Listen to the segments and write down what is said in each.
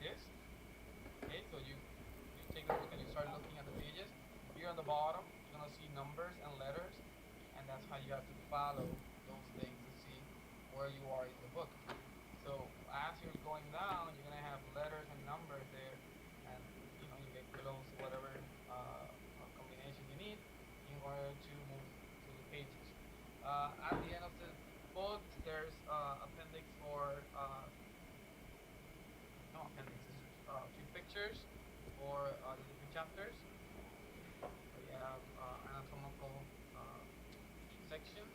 is. Okay, so you take the book and you start looking at the pages. Here on the bottom, you're gonna see numbers and letters, and that's how you have to follow those things to see where you are in the book. So as you're going down, you're gonna have letters and numbers there, and you get close to whatever combination you need in order to move to the pages. At the end of the book, there's appendix for no appendix, it's a few pictures for the different chapters. So you have anatomical sections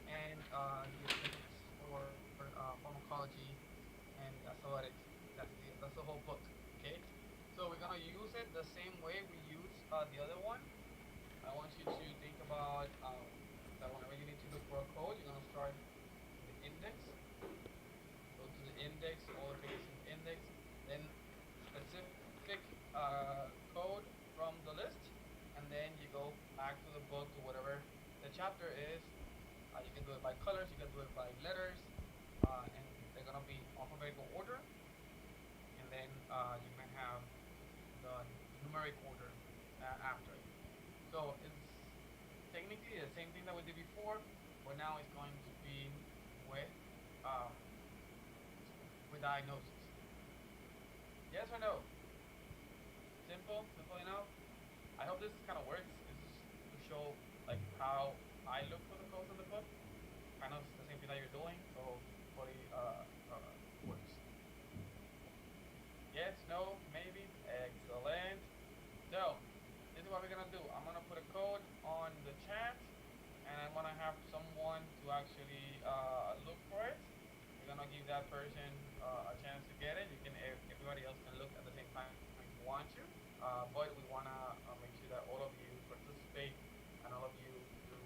and the appendix for pharmacology and athletics. That's the whole book. Okay, so we're gonna use it the same way we use the other one. I want you to think about that whenever you need to look for a code, you're gonna start in the index. Go to the index, all the pages in the index, then specific code from the list, and then you go back to the book to whatever the chapter is. You can do it by colors, you can do it by letters, and they're gonna be alphabetical order, and then you can have the numeric order after it. So it's technically the same thing that we did before, but now it's going to be with um, with diagnosis. Yes or no? Simple enough. I hope this kind of works. It's just to show like how I look for the codes in the book. Kind of the same thing that you're doing. So hopefully works. Yes, no, maybe. Excellent. So this is what we're gonna do. I'm gonna put a code on the chat, and I'm gonna have someone to actually look for it. We're gonna give that person a chance to get it. You can everybody else can look at the same time if you want to, but we wanna make sure that all of you participate and all of you do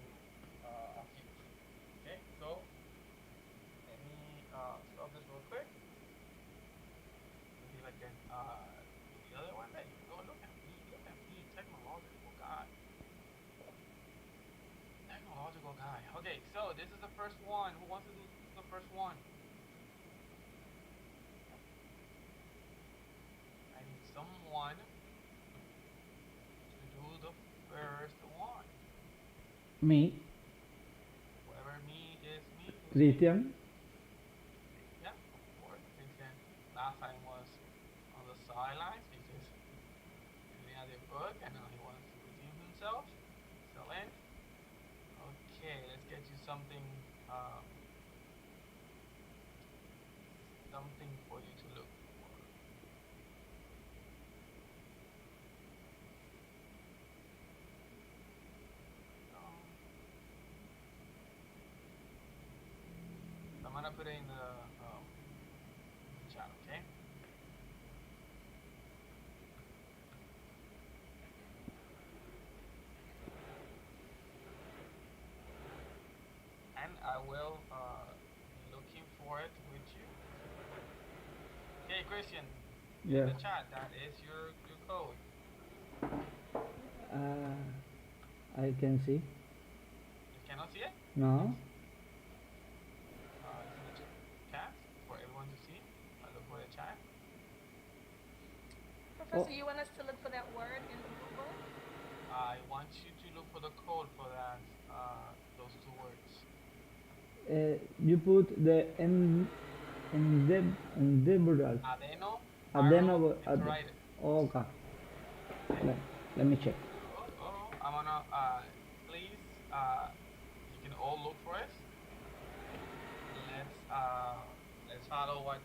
a few. Okay, so let me stop this real quick. See if I can do the other one. There you go. Look at me, technological guy. Technological guy. Okay, so this is the first one. Who wants to do the first one? I need someone to do the first one. Me, Whoever me is me, who's me? Christian. Yeah, of course. Vincent last time was on the sidelines. He's just reading out the book and now he wants to redeem himself. Excellent. Okay, let's get you something for you to look for. So I'm gonna put it in the chat, okay? And I will be looking for it with you. Okay, Christian, in Yeah. the chat, that is your code. Uh, I can see. You cannot see it? No. It's in the chat for everyone to see. I look for the chat. Oh, Professor, you want us to look for that word in the book? I want you to look for the code for that those two words. you put the endeavoral. Adeno, Adeno. viral, enteritis. Okay. Okay. Let me check. I'm gonna please you can all look for it. Let's follow what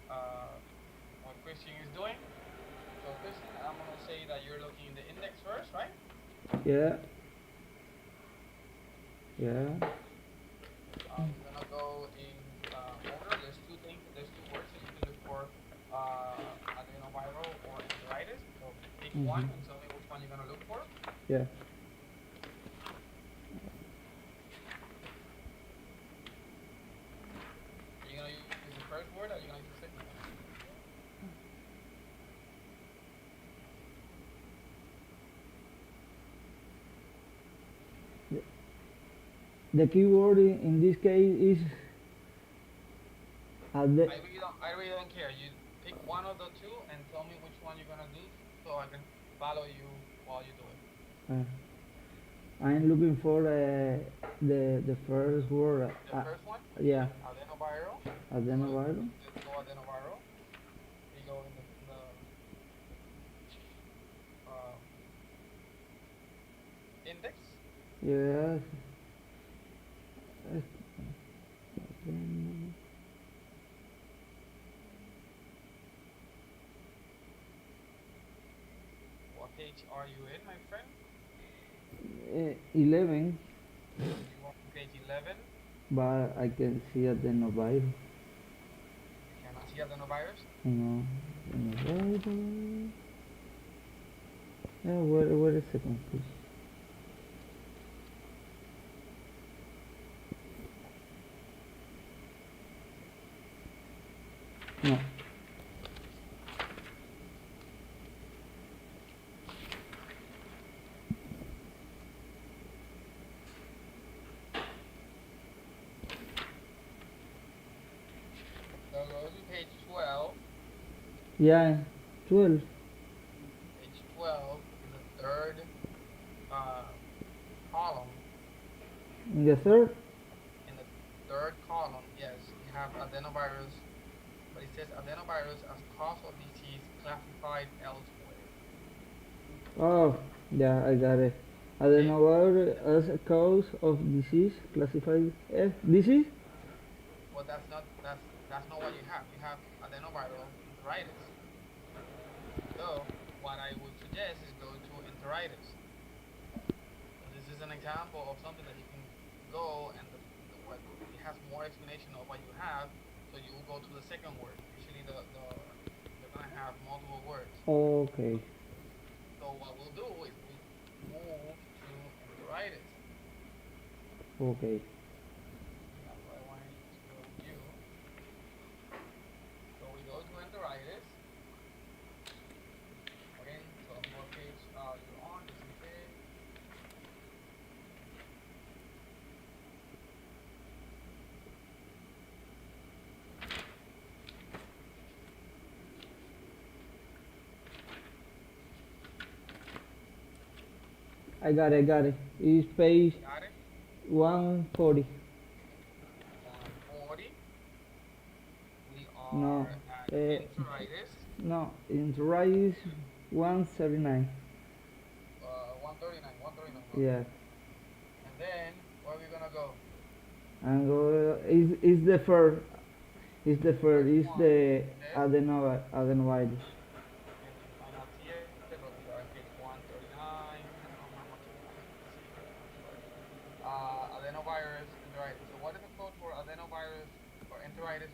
Christian is doing. So Christian, I'm gonna say that you're looking in the index first, right? Yeah. Yeah. You're gonna go in order. There's two things. There's two words that you can look for: adenoviral or enteritis. So pick one Mm-hmm. and tell me which one you're gonna look for. Yeah. Are you gonna use the first word or are you gonna use the second one? The keyword in this case is I really don't care. You pick one of the two and tell me which one you're gonna do so I can follow you while you do it. Uh, I'm looking for the first word. The first one, Yeah, adenoviral. So adenovirus. let's go adenoviral. We go in the index. Yes. What page are you in, my friend? 11, You are on page 11. but I can see adenovirus. You cannot see adenovirus. No, adenovirus. Yeah, wait a second, please. No. So go to page 12. Yeah, 12. Page 12 in the third uh, column. In the third? In the third column, yes, you have adenovirus, but it says adenovirus as cause of disease classified elsewhere. Oh, yeah, I got it. Okay, Adenovirus as a cause of disease classified as disease? but that's not what you have. You have adenoviral enteritis. So what I would suggest is go to enteritis. So this is an example of something that you can go and what it has more explanation of what you have. So you will go to the second word. Usually they're gonna have multiple words. Okay, So what we'll do is we move to enteritis. okay. That's what I wanted to show you. So we go to enteritis. Again, so what page you're on, just in case. I got it. It's page Got it? 140. 140. We No, are at uh, enteritis. no, in the right is 139. 139, 139. Yeah, And then, where are we gonna go? and go, is the first, is the first, First is one the says, adenovirus. and you might not see it, but we are on page 139. How much is it? Let's see here. I'm sorry. Adenovirus enteritis. So what is the code for adenovirus or enteritis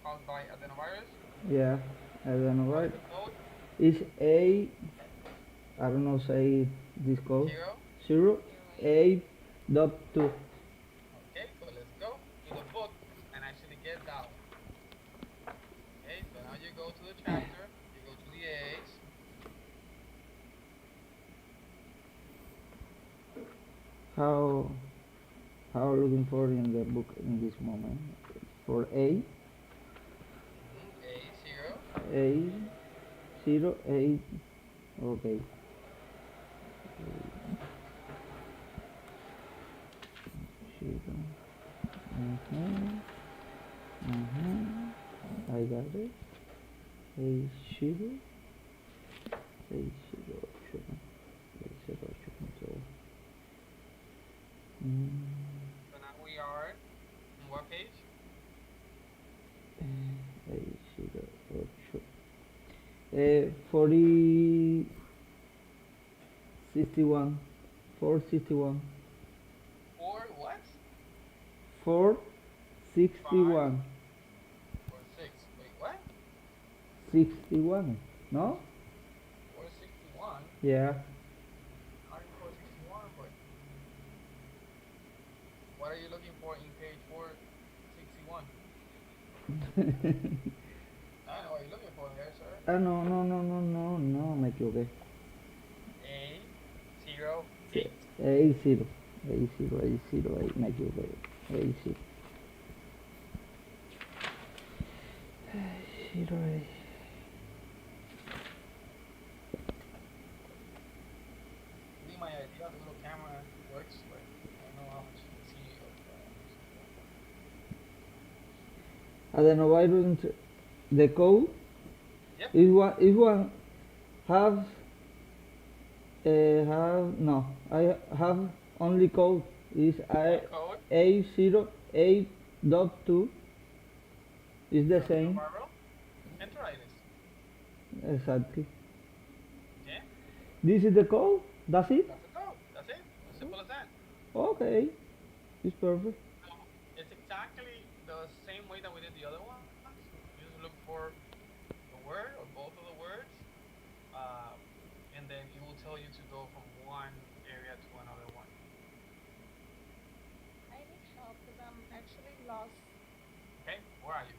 caused by adenovirus? Yeah, What is adenovirus. the code? Is A, I don't know, say this code. 0. 0, 8, dot 2. Okay, so let's go to the book and actually get that one. Okay, so now you go to the chapter, you go to the A's. How, how looking for in the book in this moment? For A, A0. A, 0, 8, okay. 0, mm-hmm, mm-hmm. I got it. A, 0, A, 0, 8, 0, 8. So now we are in what page? 8, 40, 61, 461, Four what? 4, 5 61, or 6? Wait, what? 61, no? 461? Yeah. I'm 461, but what are you looking for in page 461? I know what you're looking for there, sir. No, me equivoqué. A08. A0, A0, me equivoqué. A0. A0, yeah, the little camera works, but I don't know how much you can see of Adenovirus, the code Yep. is one have have no. I have only code is One code A08.2 is is the same adenoviral enteritis. exactly. Okay, This is the code. That's it. that's the code. That's it. As simple as that. Okay, it's perfect. So it's exactly the same way that we did the other ones. You just look for the word or both of the words, uh, and then it will tell you to go from one area to another one. I need help because I'm actually lost. Okay, where are you?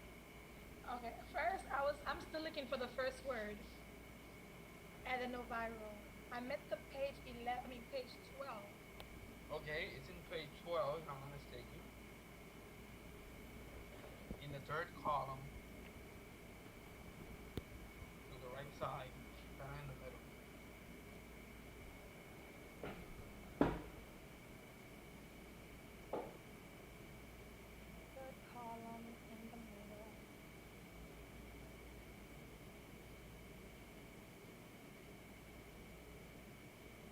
Okay, first I'm still looking for the first word, adenoviral. I'm at the page 11. I mean page 12. Okay, it's in page 12, if I'm not mistaken. In the third column to the right side, kind of in the middle. Third column in the middle.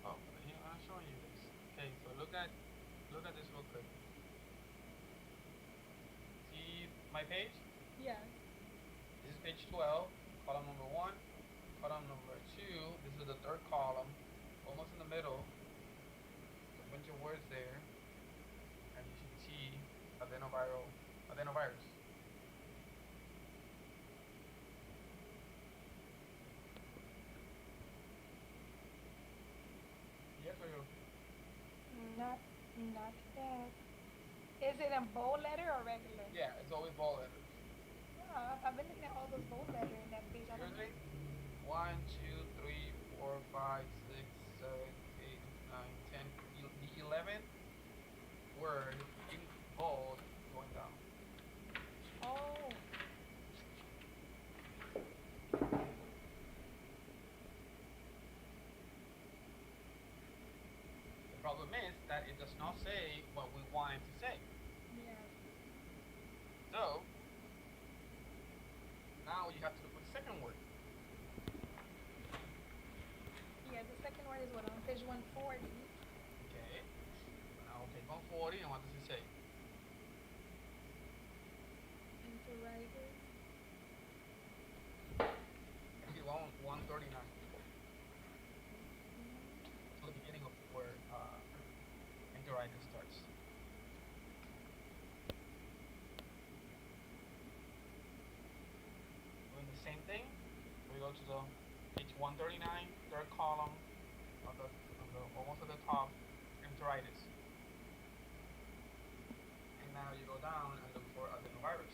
Oh, I'm showing you this. Okay, so look at this real quick. See my page? Yes. This is page 12, column number 1, column number 2. This is the third column, almost in the middle. There's a bunch of words there, and you should see adenovirus. Yes or no? Not not that. Is it in bold letter or regular? Yeah, it's always ball letters. I've been looking at all those bold letter in that page. I don't know. Seriously? One, two, three, four, five, six, seven, eight, nine, 10. The 11th word in bold going down. Oh, The problem is that it does not say what we want it to say. yes. So now you have to look for the second word. Yeah, the second word is what on page 140. Okay. So now on page 140, and what does it say? Enteritis. Actually, 139. So the beginning of where enteritis starts. Doing the same thing. We go to the page 139, third column, on the almost at the top, enteritis. And now you go down and look for adenovirus.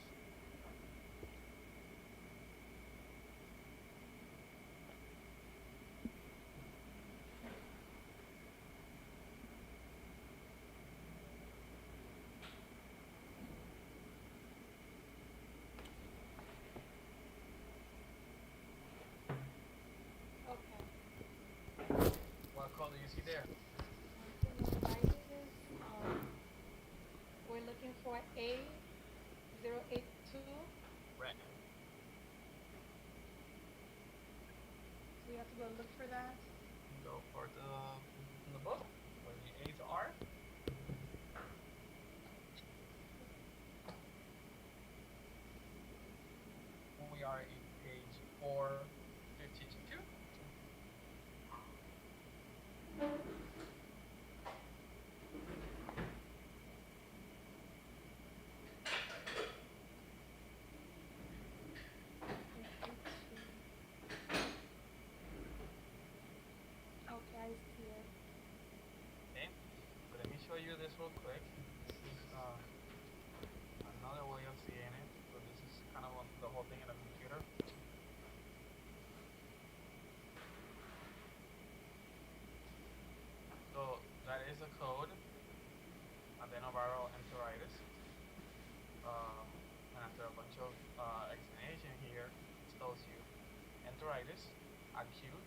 Okay. What color do you see there? Adenoviruses. We're looking for A082. Red. So we have to go look for that. Go for the book where the A's are. We are in page 452. Okay, I see it. Okay, so let me show you this real quick. This is another way of seeing it. So this is kind of the whole thing in the computer. So that is a code, adenoviral enteritis. Uh, and after a bunch of explanation here, it tells you enteritis, acute,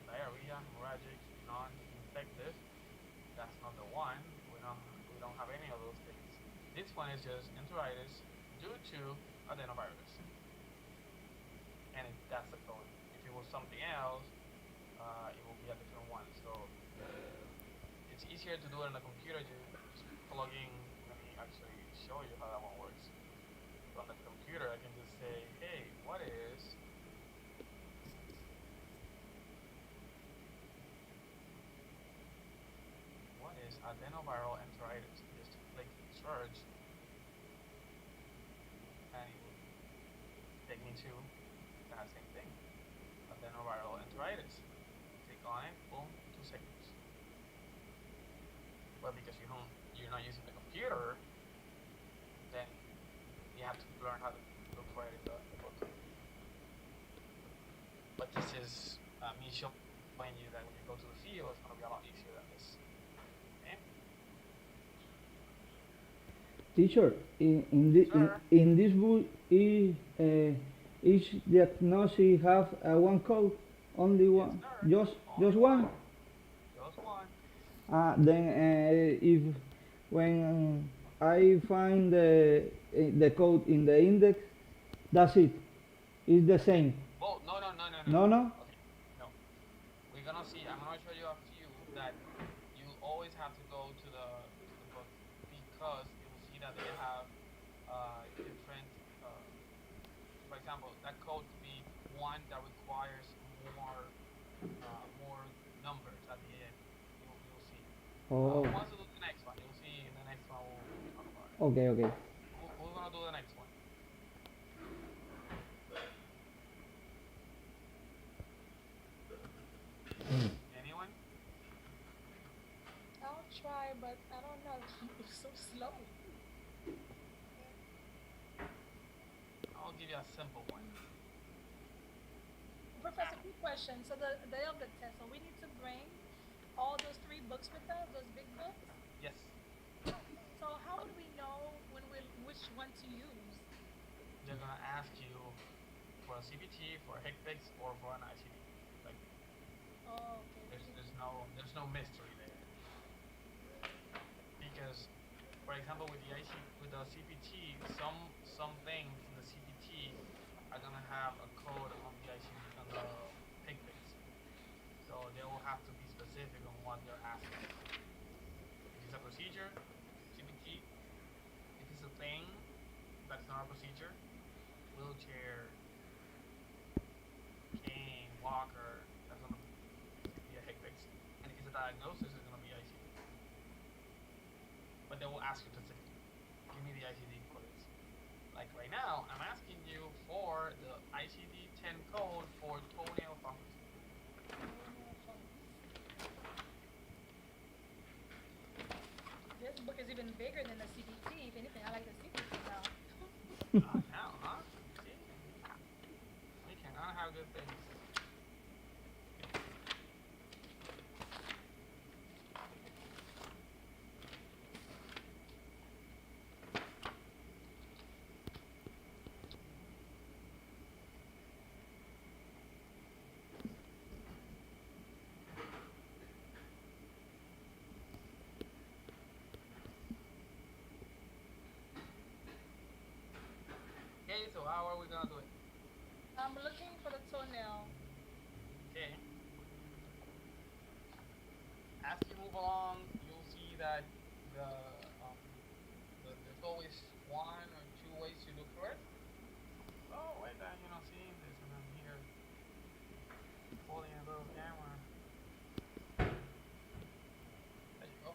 diarrhea, hemorrhagic, non-infective, one, we don't have any of those things. This one is just enteritis due to adenovirus, and that's the code. If it was something else, it will be a different one. So it's easier to do it on the computer. You just plug in. Let me actually show you how that one works. On the computer, I can just say, hey, what is adenoviral enteritis? Just click search, and it will take me to that same thing, adenoviral enteritis. Click on it, boom, 2 seconds. But because you're not using the computer, then you have to learn how to look for it in the book. But this is me showing you that when you go to the field, it's going to be a lot easier than this. Okay? Teacher, Sure. in this book, each diagnosis have one code, only Yes, one, sir. just Only one. one. Just one. Then if when I find the code in the index, that's it. It's the Okay. same. Well, no, no, no, no, no, no. No, no. Okay. No. I'm gonna show you a few that you always have to go to the book because you will see that they have different. For example, that code could be one that requires more numbers at the end. You'll see. Oh, Once we do the next one, you'll see in the next one we'll talk about it. okay, okay. We're gonna do the next one. Anyone? I'll try, but I don't know. It's so slow. I'll give you a simple one. Professor, quick question. So the day of the test, so we need to bring all those three books with us, those big books. Yes. So how would we know which one to use? They're gonna ask you for a CBT, for a HICPIX, or for an ICD. Like Oh, okay. there's no mystery there. Because, for example, with the CPT, some things in the CPT are gonna have a code on the ICD on the HICPIX. So they will have to be specific on what they're asking. If it's a procedure, CPT. If it's a thing that's not a procedure, wheelchair, cane, walker, that's gonna be a HICPIX. And if it's a diagnosis, it's gonna be ICD. But they will ask you specifically, give me the ICD for this. Like right now, I'm asking you for the ICD-10 code for toenail fungus. This book is even bigger than the CPT. If anything, I like the CPT now. Now, huh? See? We cannot have good things. Okay, so how are we gonna do it? I'm looking for the toenail. Okay. As you move along, you'll see that the, um, there's always one or two ways to look for it. Oh, wait, then you don't see this, and I'm here holding a little camera. There you go.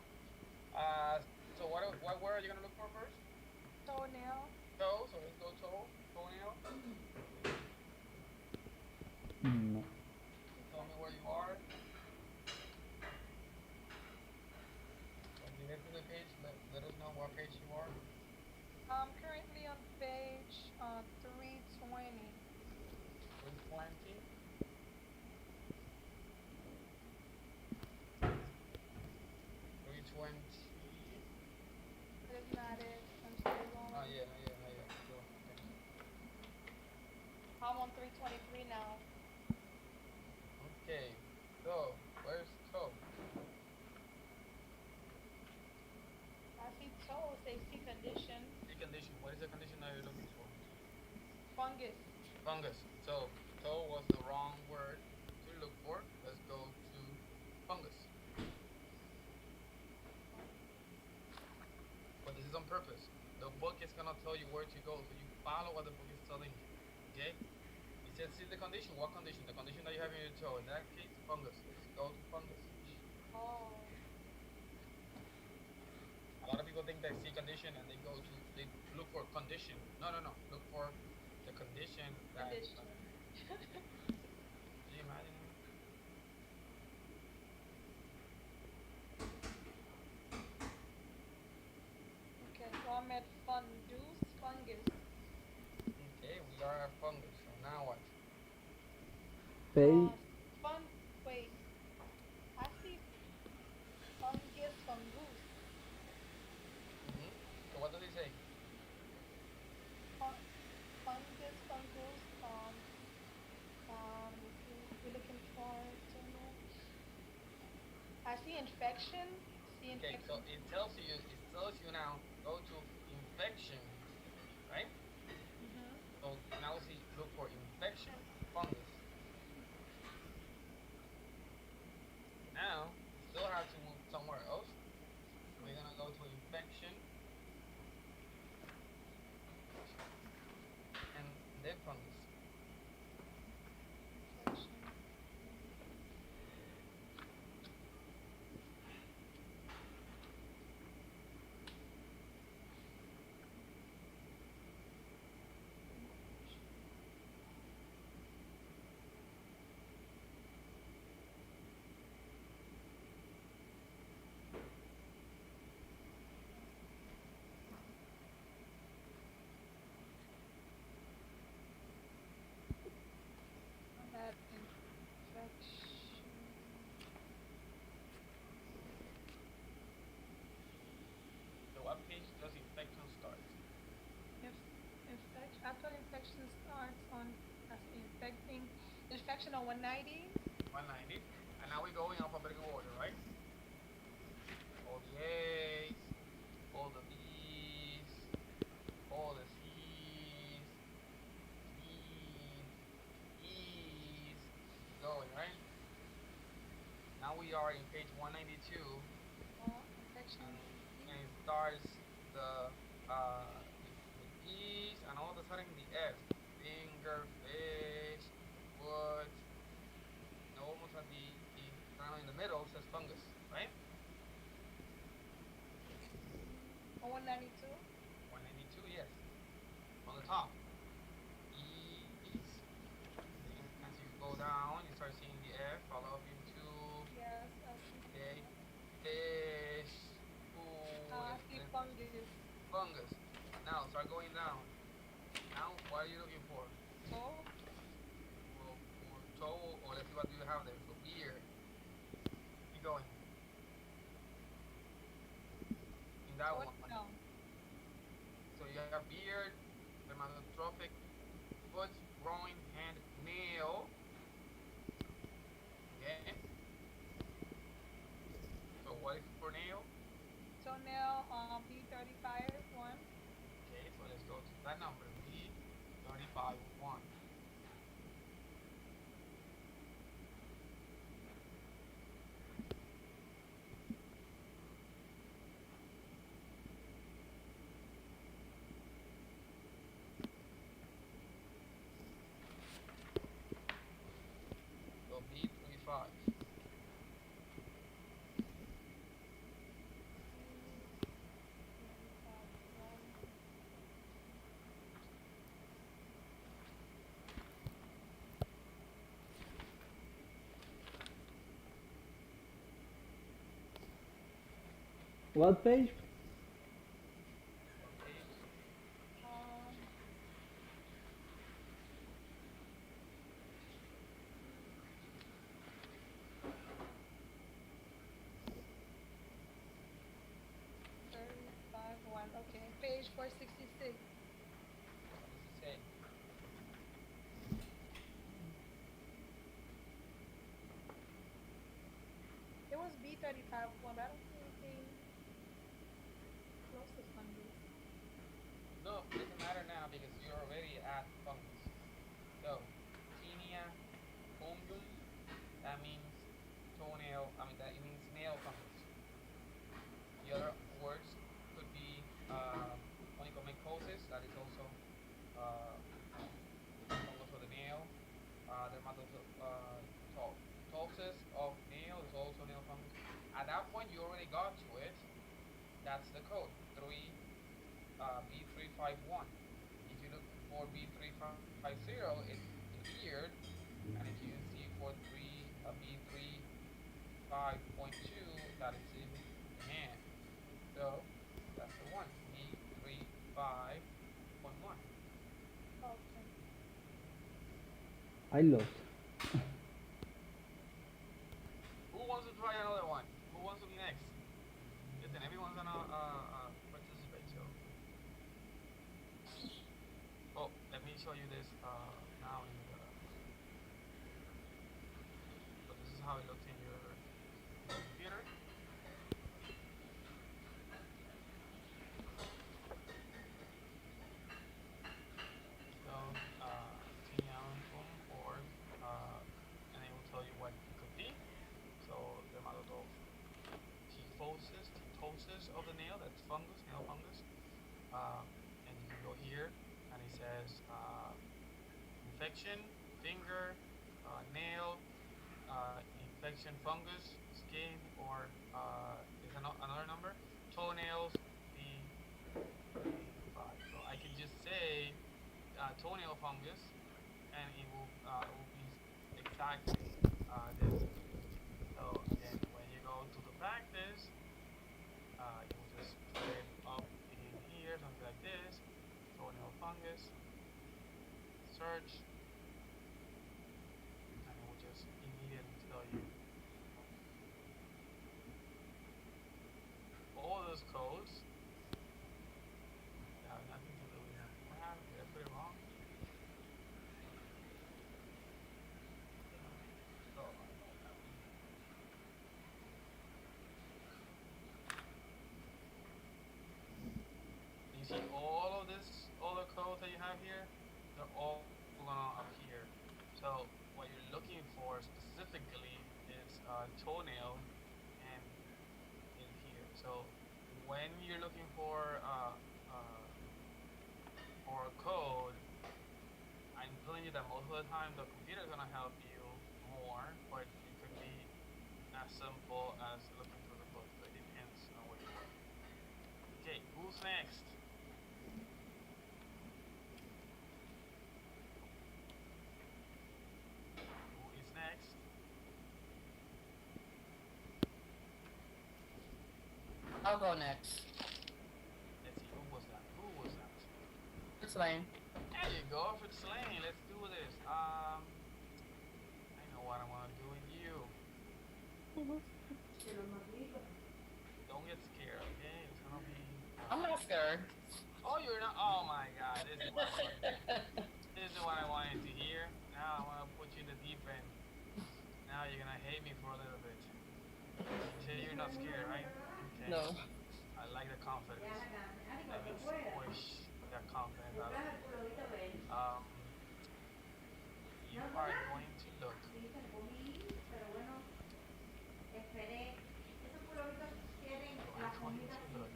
So what word are you gonna look for first? Toenail. Toe. So let's go toenail. No. Tell me where you are. When you get to the page, let us know what page you are. I'm currently on page 320. 320. 320. That is not it. I'm still Oh going. yeah, no, yeah, no, yeah. Go. Okay. I'm on 323 now. Okay. So where's toe? are you looking for? Fungus. Fungus. So toe was the wrong word to look for. Let's go to fungus. But this is on purpose. The book is gonna tell you where to go, so you follow what the book is telling you. Okay? It says see the condition. What condition? The condition that you have in your toe. In that case, fungus. Let's go to fungus. Oh, A lot of people think they see condition and they look for condition. No, no, no. Look for the condition that. condition. Can you imagine? Okay, so I'm at fundus, fungus. Okay, we are a fungus. So now what? Page, Uh, fun. Wait, I see fungus, fungus. Hmm. So what does it say? Fun, fungus, fungus. Let's see. We're looking for. Don't know. I see infection. See Okay, infection. so it tells you now go to infection, right? Mm-hmm. So now see look for infection fungus. Now we still have to move somewhere else. So we're gonna go to infection and then fungus. Infection. That infection. So what page does infection start? If infection. I thought infection starts on. I see infecting. Infection on 190. 190. And now we go in alphabetical order, right? All the A's, all the B's, all the C's, D's, E's, going, right? Now we are in page 192, Infection. and it starts the with E's, and all of a sudden the S. Finger, fish, foot, and almost at the kind of in the middle says fungus, right? On 192. 192, yes. On the top. E's. Then as you go down, you start seeing the F, follow up into Yes, I see. okay, fish, food, I and see then fungus. fungus. Now start going down. Now what are you looking for? Toe. Well, for toe, or let's see what do you have there. So beard. Keep going. In that Toe one. down. So you have beard, dermatotrophic, foot, groin, hand, nail. Okay. So what is for nail? Toenail. B35 one. Okay, so let's go to that number. B 35 1. So B 35. what page? What page? Um, 35 one. Okay. Page 466. What does it say? It was B35 one, but I don't see anything close to fungus. No, It doesn't matter now because you're already at fungus. So, tinea fungus, that means toenail, I mean, that it means nail fungus. The other words could be onychomycosis, that is also uh, fungus of the nail. Dermatosis of nail is also nail fungus. At that point, you already got to it. That's the code, 3B351. If you look for B350, it's in the beard, and if you see for 3B35.2, that is in the hand. So that's the one, B35.1. Okay. I lost. Who wants to try another one? Who wants to be next? Listen, everyone's gonna participate. So, oh, let me show you this now in the. So this is how it looks in your computer. So, tinea or and it will tell you what it could be. So dermatosis of the nail. That's fungus, nail fungus. And you can go here, and it says infection, finger, nail, infection, fungus, skin, or is another number, toenails, B35. So I can just say toenail fungus, and it will be exactly this. So then when you go to the practice, you will just put it up in here, something like this, toenail fungus, search, and it will just immediately tell you all those codes that have nothing to do with that. What happened? Did I put it wrong? So I know what happened. You see all of this, all the codes that you have here, they're all gonna appear. So what you're looking for specifically is toenail and in here. So when you're looking for a code, I'm telling you that most of the time the computer is gonna help you more, but it could be as simple as looking through the book. So it depends on where you are. Okay, who's next? Who is next? I'll go next. Let's see, who was that? Who was that? It's Lane. There you go, for Lane. Let's do this. I know what I want to do with you. Don't get scared, okay? It's gonna be. I'm not scared. Oh, you're not. Oh my God, this is what I wanted. This is what I wanted to hear. Now I want to put you in the deep end. Now you're gonna hate me for a little bit. You say you're not scared, right? Okay. No. I like the confidence. Let me squish that confidence out of you. You are going to look. You are going to look.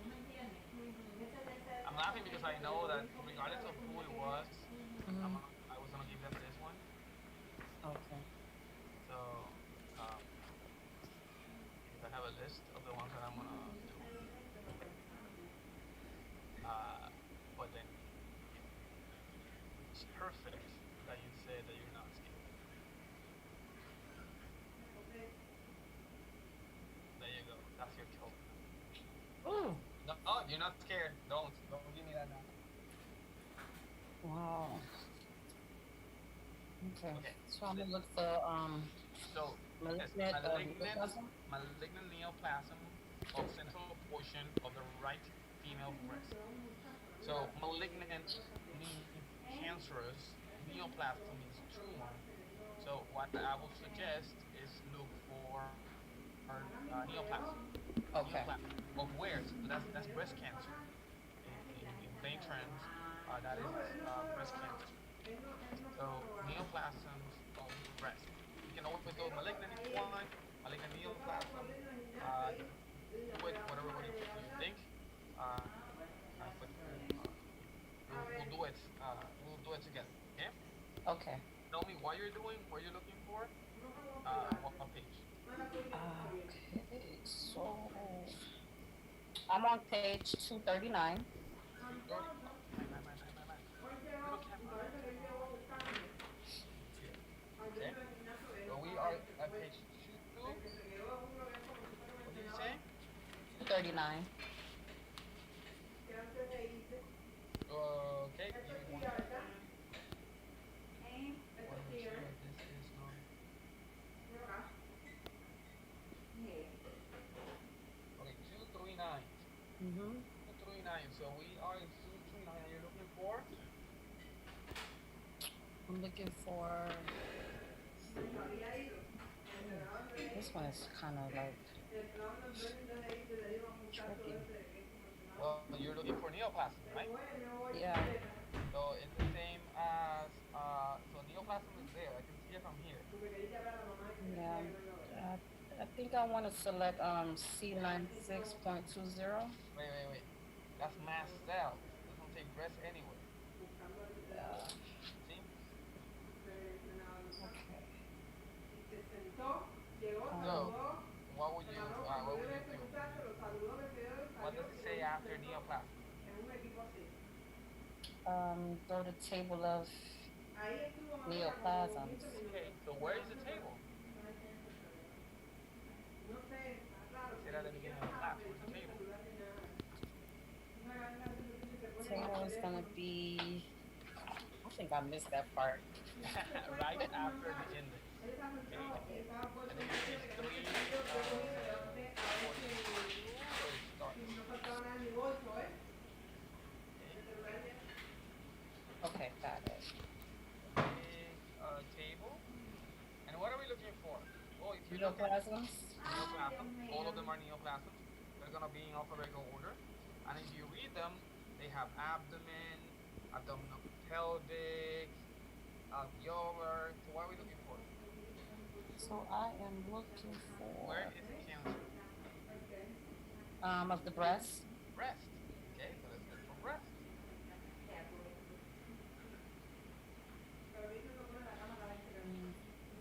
I'm laughing because I know that regardless of who it was, Hmm. I was gonna give them this one. Okay. So, um, because I have a list of the ones that I'm gonna do. But then it's perfect that you say that you're not scared. There you go. That's your code. Ooh. No, oh, you're not scared. Don't give me that now. Wow. Okay. Okay. So I'm gonna look for So, yes, malignant neoplasm. malignant neoplasm of central portion of the right female breast. So, malignant means cancerous, neoplasm means tumor. So, what I would suggest is look for neoplasm Okay. of where? So that's breast cancer in patrons that is breast cancer. So neoplasms of breast. You can always go malignant if you want, malignant neoplasm. You can do it whatever way you think. But we'll do it together. Okay? Okay. Tell me what you're doing, what you're looking for, and what page. Okay. So I'm on page 239. 230. My. Little camera, little camera. Here. Okay. So we are at page two. What did you say? 239. Okay, give me one second. I want to make sure that this is not. Okay, 239. Mm-hmm. 239. So we are in 239. You're looking for? I'm looking for. This one is kind of like tricky. Well, you're looking for neoplasm, right? Yeah. So it's the same as so neoplasm is there. I can see it from here. Yeah. I think I want to select C96.20. Wait. That's mast cells. It doesn't take breast anywhere. Yeah. See? Okay. So what would you do? What does it say after neoplasm? Go to table of neoplasms. Okay, so where is the table? Say that at the beginning of the class. Where's the table? Table is gonna be. I think I missed that part. Right after the index. Okay? And then you page 342 where it starts. Okay? Okay, got it. Big table. And what are we looking for? Well, if you look at Neoplasms. neoplasm, all of them are neoplasms. They're gonna be in alphabetical order. And if you read them, they have abdomen, abdominal pelvic, alveolar. So what are we looking for? So I am looking Where for is the cancer? of the breast. Breast. Okay, so let's look for breast. Mm,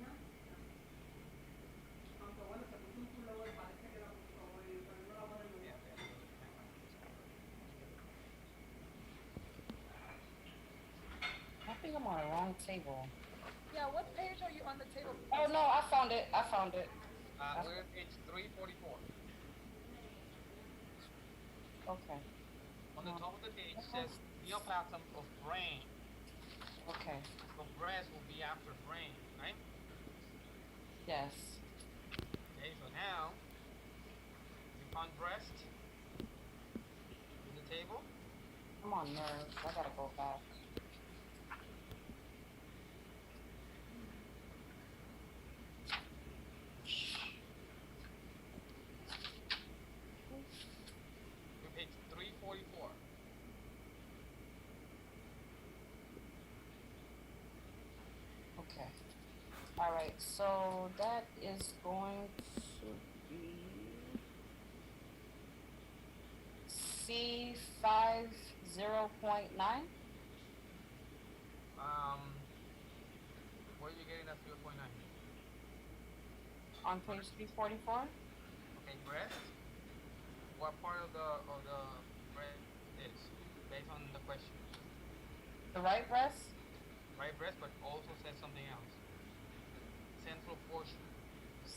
Yeah, there's a little camera. I think I'm on the wrong table. Yeah, what page are you on the table? Oh no, I found it. I found it. We're at page 344. Okay. On the top of the page says neoplasm of brain. Okay. So breast will be after brain, right? Yes. Okay, so now you found breast in the table. I'm on nerves. I gotta go back. We're page 344. Okay. Okay. All right. So that is going to be C50.9 Um, where are you getting that 0.9? on page 344. Okay, breast. What part of the breast is based on the question? The right breast. Right breast, but also says something else. Central portion.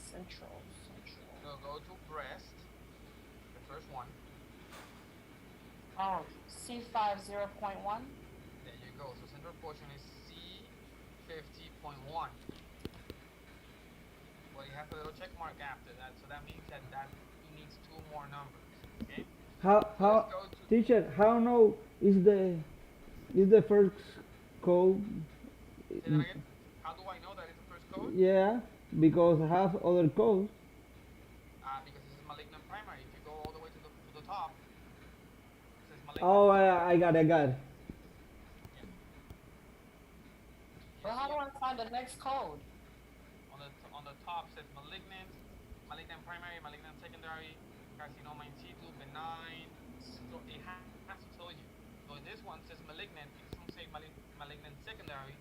Central. So go to breast, the first one. Oh, C50.1. There you go. So central portion is C50.1. Well, you have a little check mark after that, so that means that he needs two more numbers. Okay. So let's How go to. teacher? How no is the first code? Say that again. How do I know that it's the first code? Yeah, because I have other codes. Because this is malignant primary. If you go all the way to the top, it says malignant. Oh, I got it. find the next code. On the top says malignant, malignant primary, malignant secondary, carcinoma in situ, benign. So it has to tell you. So this one says malignant. It doesn't say malignant secondary.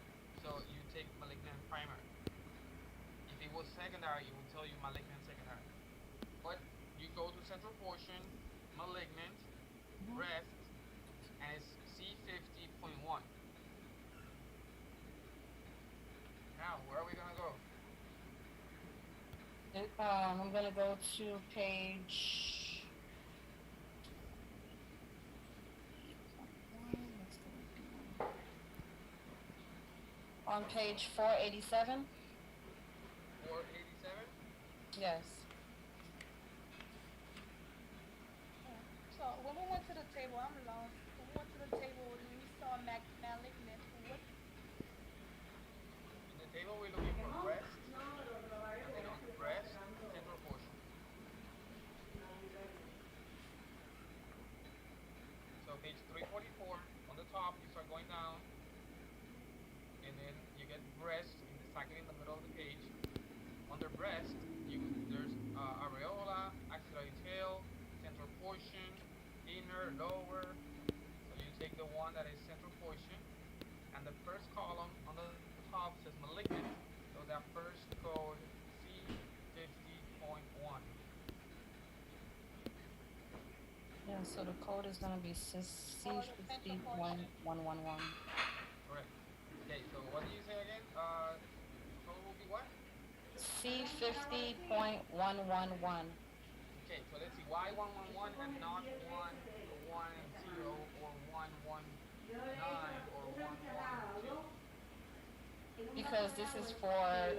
So you take malignant primary. If it was secondary, it will tell you malignant secondary. But you go to central portion, malignant, breast, and it's C50.1. Now, where are we gonna go? I'm gonna go to page. On page 487. 487. Yes. So when we went to the table, I'm lost. When we went to the table, we saw malignant. What? In the table, we're looking for breast, and then on breast, central portion. So page 344, on the top, you start going down, and then you get breast exactly in the middle of the page. Under breast, there's areola, axillary tail, central portion, inner, lower. So you take the one that is central portion, and the first column on the top says malignant. So that first code C50.1. Yeah, so the code is gonna be C50.111. Correct. Okay, so what did you say again? Code will be what? C50.111. Okay, so let's see. Why 111 and not 110 or 119 or 112? Because this is for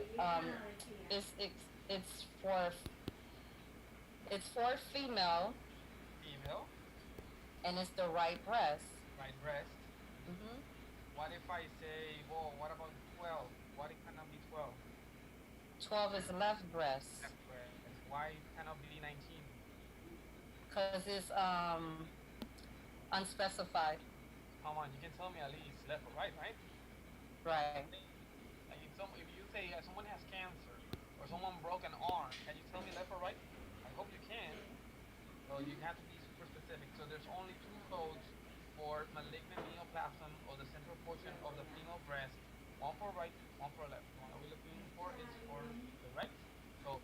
it's for female, Female, and it's the right breast. right breast. Mhm. What if I say, well, what about 12? What it cannot be 12? 12 is left breast. Left breast. Why cannot be 19? Cause it's unspecified. Come on, you can tell me at least left or right, right? Right. Like if you say someone has cancer or someone broke an arm, can you tell me left or right? I hope you can. So you have to be super specific. So there's only two codes for malignant neoplasm of the central portion of the female breast. One for right, one for left. The one that we're looking for is for the right. So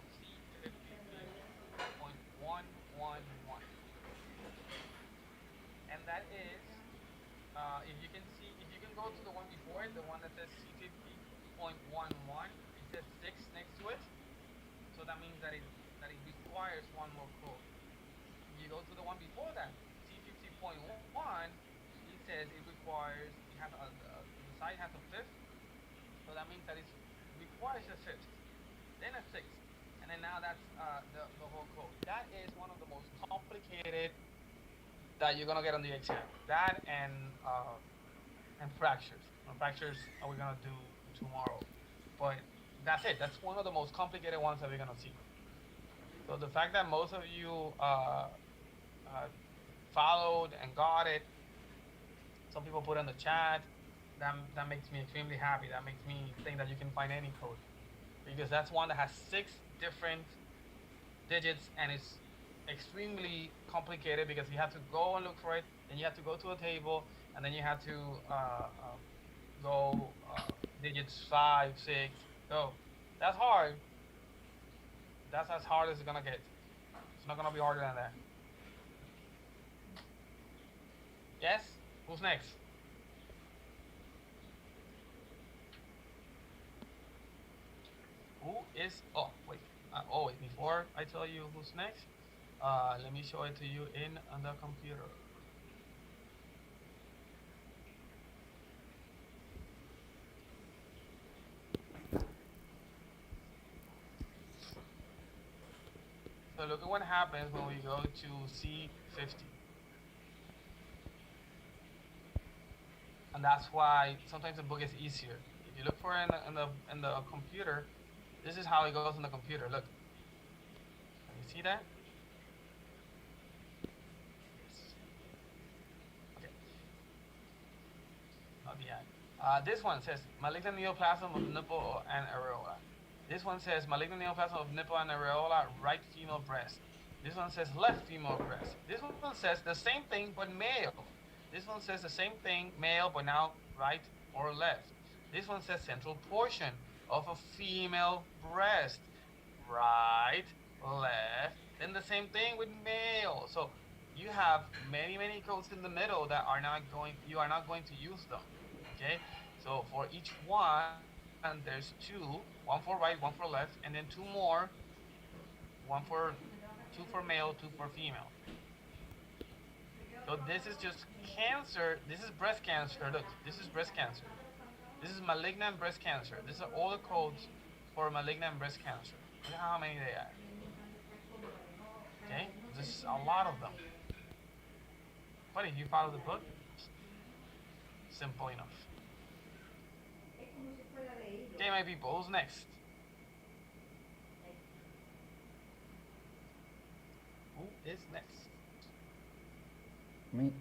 C50.111. And that is, if you can see, if you can go to the one before it, the one that says C50.11, it says 6 next to it. So that means that it requires one more code. If you go to the one before that, C50.1, it says it requires, the side has a fifth, so that means that it requires a fifth, then a sixth, and then now that's the whole code. That is one of the most complicated that you're gonna get on the exam. That and fractures. And fractures are we gonna do tomorrow, but that's it. That's one of the most complicated ones that we're gonna see. So the fact that most of you followed and got it, some people put in the chat, that makes me extremely happy. That makes me think that you can find any code, because that's one that has 6 different digits and it's extremely complicated because you have to go and look for it, then you have to go to a table, and then you have to go digits 5, 6. So that's hard. That's as hard as it's gonna get. It's not gonna be harder than that. Yes? Who's next? Who is? Oh, wait. Wait. Before I tell you who's next, let me show it to you on the computer. So look at what happens when we go to C50. And that's why sometimes the book is easier. If you look for it in the computer, this is how it goes in the computer. Look. Can you see that? Yes. Okay. Not yet. This one says malignant neoplasm of nipple and areola. This one says malignant neoplasm of nipple and areola, right female breast. This one says left female breast. This one says the same thing but male. This one says the same thing male but now right or left. This one says central portion of a female breast, right, left. Then the same thing with male. So you have many codes in the middle that are not going. You are not going to use them. Okay. So for each one, there's one for right, one for left, and then two more, one for two for male, two for female. So this is just cancer. This is breast cancer. Look, this is breast cancer. This is malignant breast cancer. These are all the codes for malignant breast cancer. Look how many they are. Okay, this is a lot of them. But if you follow the book, simple enough. Okay, my people, who's next? Who is next? Me.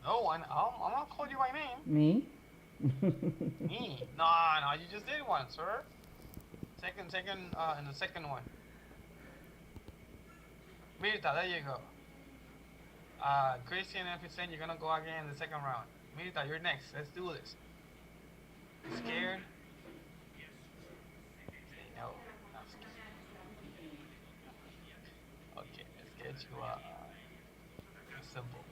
No one. I'm not call you by name. Me? Me. No, you just did one, sir. Second, and the second one. Mirta, there you go. Christian and Hussein, you're gonna go again in the second round. Mirta, you're next. Let's do this. You scared? No, not scared. Okay, let's get you a simple one.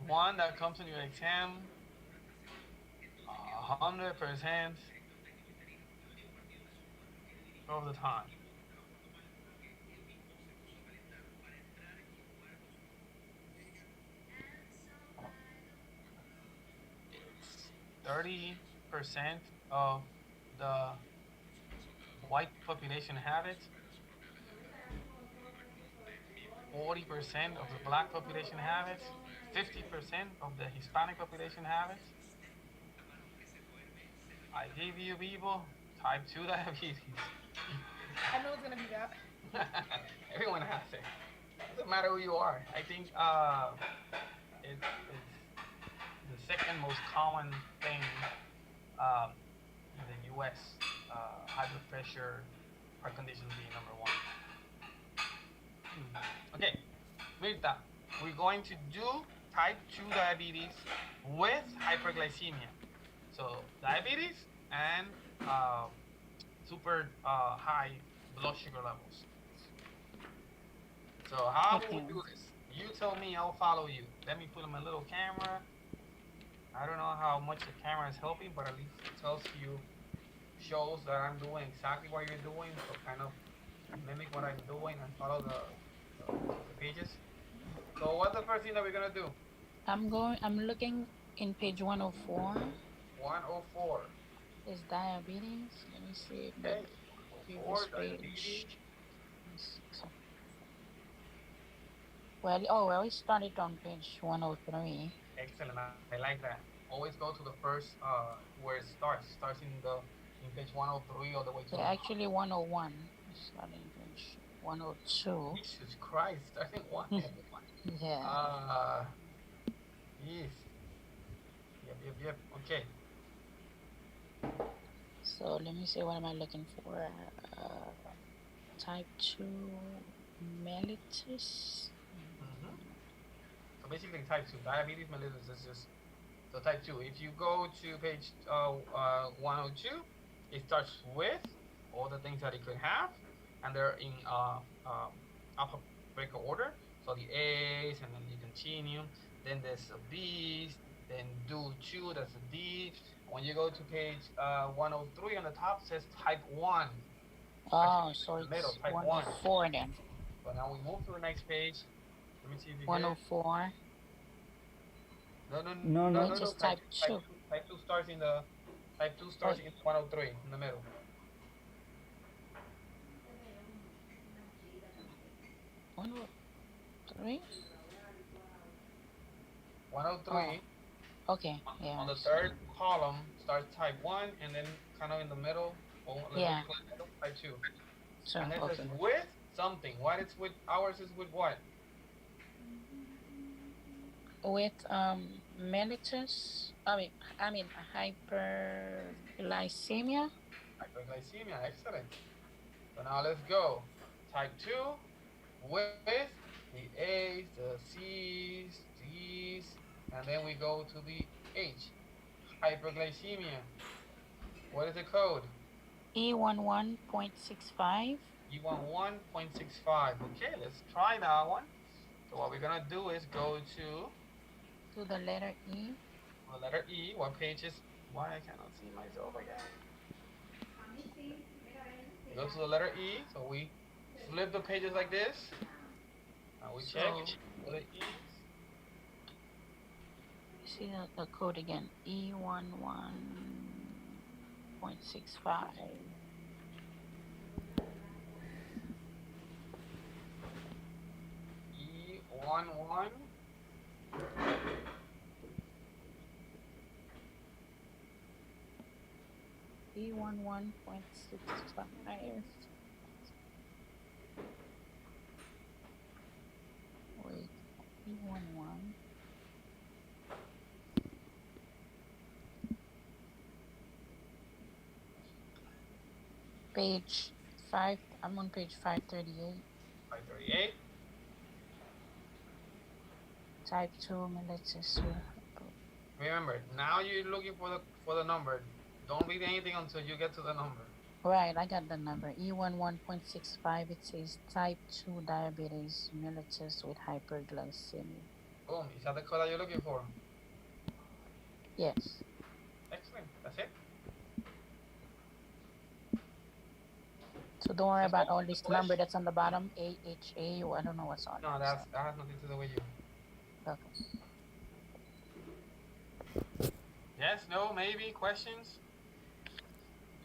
One that comes in your exam 100% of the time. It's 30% of the white population have it. 40% of the black population have it. 50% of the Hispanic population have it. I give you people type 2 diabetes. I know it's gonna be that. Everyone has it. Doesn't matter who you are. I think it's the second most common thing in the U.S. High blood pressure, heart conditions being number one. Okay, Mirta, we're going to do type 2 diabetes with hyperglycemia. So diabetes and super high blood sugar levels. So how do we do this? You tell me, I'll follow you. Let me put in my little camera. I don't know how much the camera is helping, but at least it tells you, shows that I'm doing exactly what you're doing. So kind of mimic what I'm doing and follow the pages. So what's the first thing that we're gonna do? I'm looking in page 104. 104. Is diabetes. Let me see the Okay. previous Diabetes. page. Well, we started on page 103. Excellent. I like that. Always go to the first where it starts. Starts in page 103 all the way to Yeah, actually 101. Starting page 102. Jesus Christ, starting 101. Yeah. Yes. Yep. Okay. So let me see, what am I looking for? Type 2 mellitus. Mm-hmm. So basically type 2. Diabetes mellitus is just so type 2. If you go to page 102, it starts with all the things that it could have, and they're in alphabetical order. So the A's, and then you continue. Then there's a B's, then do 2, that's a D. When you go to page 103 on the top, it says type 1. Oh, so in the middle, it's type 104 then. So now we move to the next page. Let me see if you 104. No. Which is type 2. Type 2 starts in 103 in the middle. 103? 103. Okay, On the yes. third column starts type 1, and then kind of in the middle, or a little Yeah, bit middle, type 2. so, And then it says okay. with something. What it's with? Ours is with what? With mellitus, I mean hyperglycemia. Hyperglycemia. Excellent. So now let's go. Type 2 with the A's, the C's, D's, and then we go to the H. Hyperglycemia. What is the code? E11.65. E11.65. Okay, let's try that one. So what we're gonna do is go to To the letter E. the letter E. What page is? Why I cannot see myself again? Go to the letter E. So we flip the pages like this. Now we check So for the E's. see the code again. E11.65. E11. E11.65. Wait, E11. Page 5. I'm on page 538. 538. Type 2 mellitus. Remember, now you're looking for the number. Don't read anything until you get to the number. Right, I got the number. E11.65. It says type 2 diabetes mellitus with hyperglycemia. Boom. Is that the code that you're looking for? Yes. Excellent. That's it. So don't worry Just about open all the this list. number that's on the bottom. AHA, or I don't know what's on No, it. that has nothing to do with you. Okay. Yes, no, maybe, questions?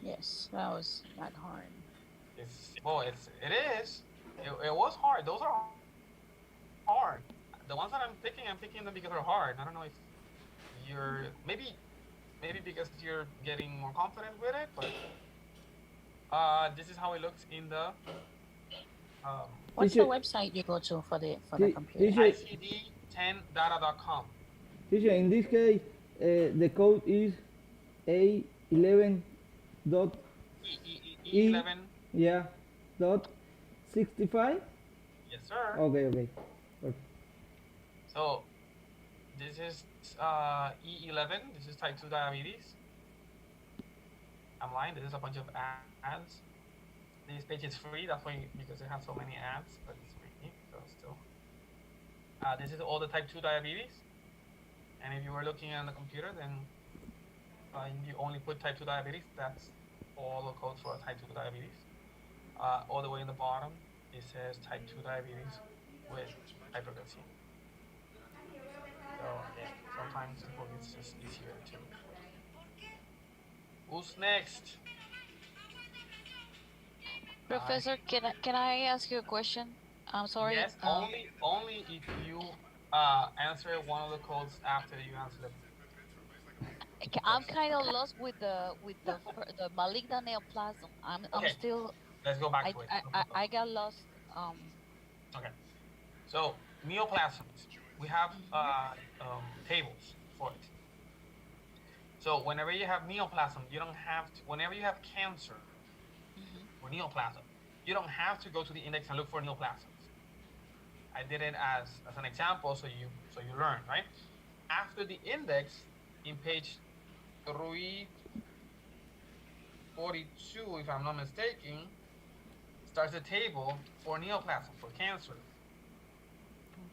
Yes, that was not hard. It is. It was hard. Those are hard. The ones that I'm picking them because they're hard. I don't know if you're maybe because you're getting more confident with it, but this is how it looks in the What's the Teacher, website you go to for the computer? teacher, ICD10data.com. teacher, in this case, the code is A11 dot E11. yeah dot 65. Yes, sir. Okay. So this is E11. This is type 2 diabetes. I'm lying. This is a bunch of ads. This page is free. That's why, because it has so many ads, but it's free. So still, this is all the type 2 diabetes. And if you were looking on the computer, then you only put type 2 diabetes. That's all the codes for type 2 diabetes. All the way in the bottom, it says type 2 diabetes with hyperglycemia. So yeah, sometimes it's just easier to. Who's next? Professor, can I ask you a question? I'm sorry. Yes, only if you answer one of the codes after you answer the. I'm kind of lost with the the malignant neoplasm. I'm Okay. still. Let's go back to it. I got lost. Okay. So neoplasms, we have tables for it. So whenever you have neoplasm, you don't have to. Whenever you have cancer or neoplasm, you don't have to go to the index and look for neoplasms. I did it as an example, so you learn, right? After the index, in page 342, if I'm not mistaken, starts a table for neoplasm, for cancer.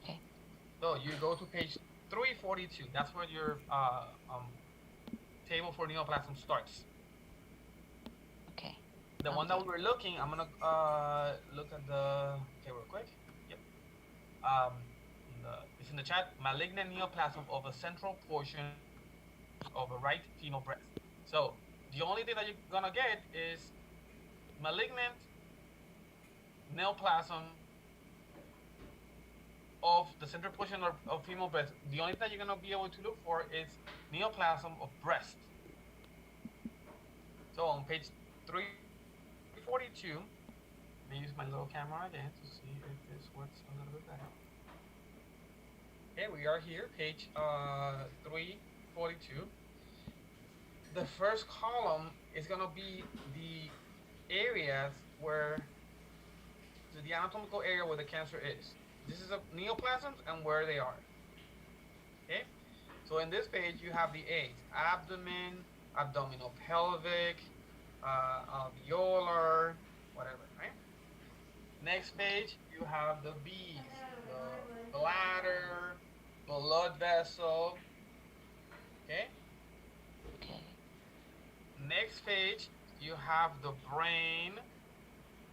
Okay. So you go to page 342. That's where your table for neoplasm starts. Okay. The one that we were looking, I'm gonna look at the real quick. Yep. It's in the chat. Malignant neoplasm of a central portion of a right female breast. So the only thing that you're gonna get is malignant neoplasm of the central portion of female breast, the only thing you're going to be able to look for is neoplasm of breast. So on page 342, let me use my little camera again to see if this works a little bit better. Okay, we are here, page 342. The first column is going to be the areas where, the anatomical area where the cancer is. This is a neoplasms and where they are. Okay, so in this page you have the A's: abdomen, abdominal pelvic, alveolar, whatever, right? Next page you have the B's: the bladder, blood vessel. Okay. Okay. Next page you have the brain,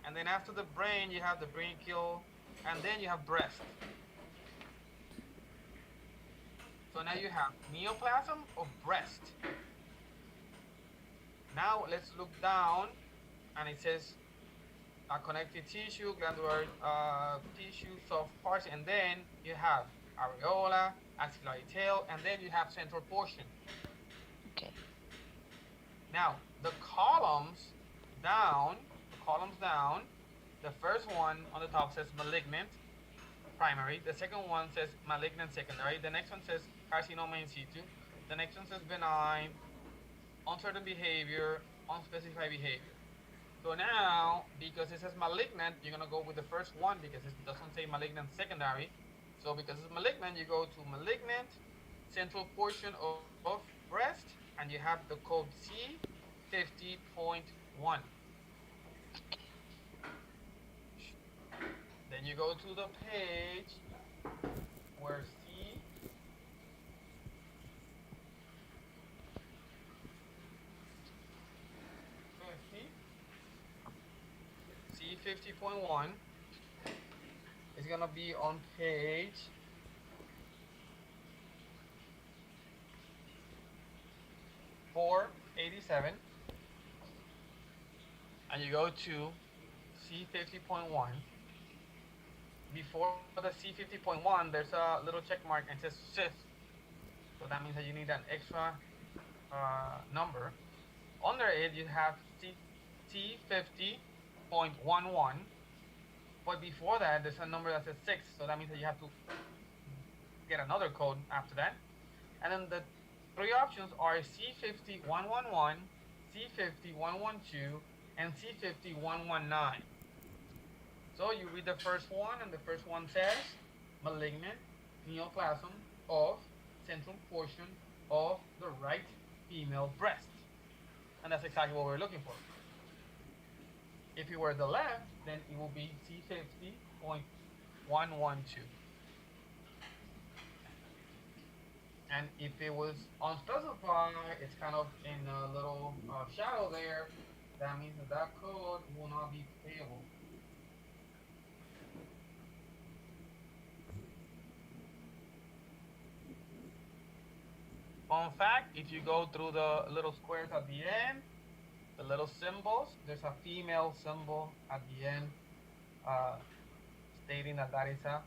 and then after the brain you have the branchial, and then you have breast. So now you have neoplasm of breast. Now let's look down, and it says connective tissue, glandular tissue, soft parts, and then you have areola, axillary tail, and then you have central portion. Okay. Now the columns down, the first one on the top says malignant primary. The second one says malignant secondary. The next one says carcinoma in situ. The next one says benign, uncertain behavior, unspecified behavior. So now, because it says malignant, you're going to go with the first one because it doesn't say malignant secondary. So because it's malignant, you go to malignant, central portion of breast, and you have the code C50.1. Then you go to the page where C50.1 is gonna be on page 487, and you go to C50.1. Before the C50.1, there's a little check mark and it says cis. So that means that you need an extra number. Under it, you have C50.11. But before that, there's a number that says 6. So that means that you have to get another code after that. And then the three options are C50.111, C50.112, and C50.119. So you read the first one, and the first one says malignant neoplasm of central portion of the right female breast. And that's exactly what we're looking for. If you were the left, then it will be C50.112. And if it was unspecified, it's kind of in a little shadow there. That means that code will not be payable. Fun fact, if you go through the little squares at the end, the little symbols, there's a female symbol at the end stating that that is a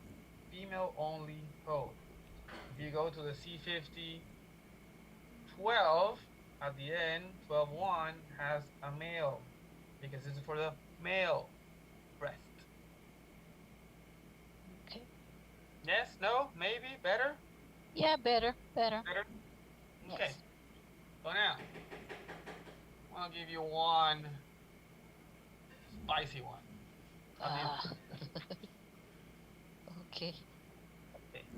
female-only code. If you go to the C50.12, at the end, 12.1 has a male, because this is for the male breast. Okay. Yes, no, maybe, better? Yeah, better. Better? Okay. Yes. So now, I'll give you one spicy one. Okay. Okay,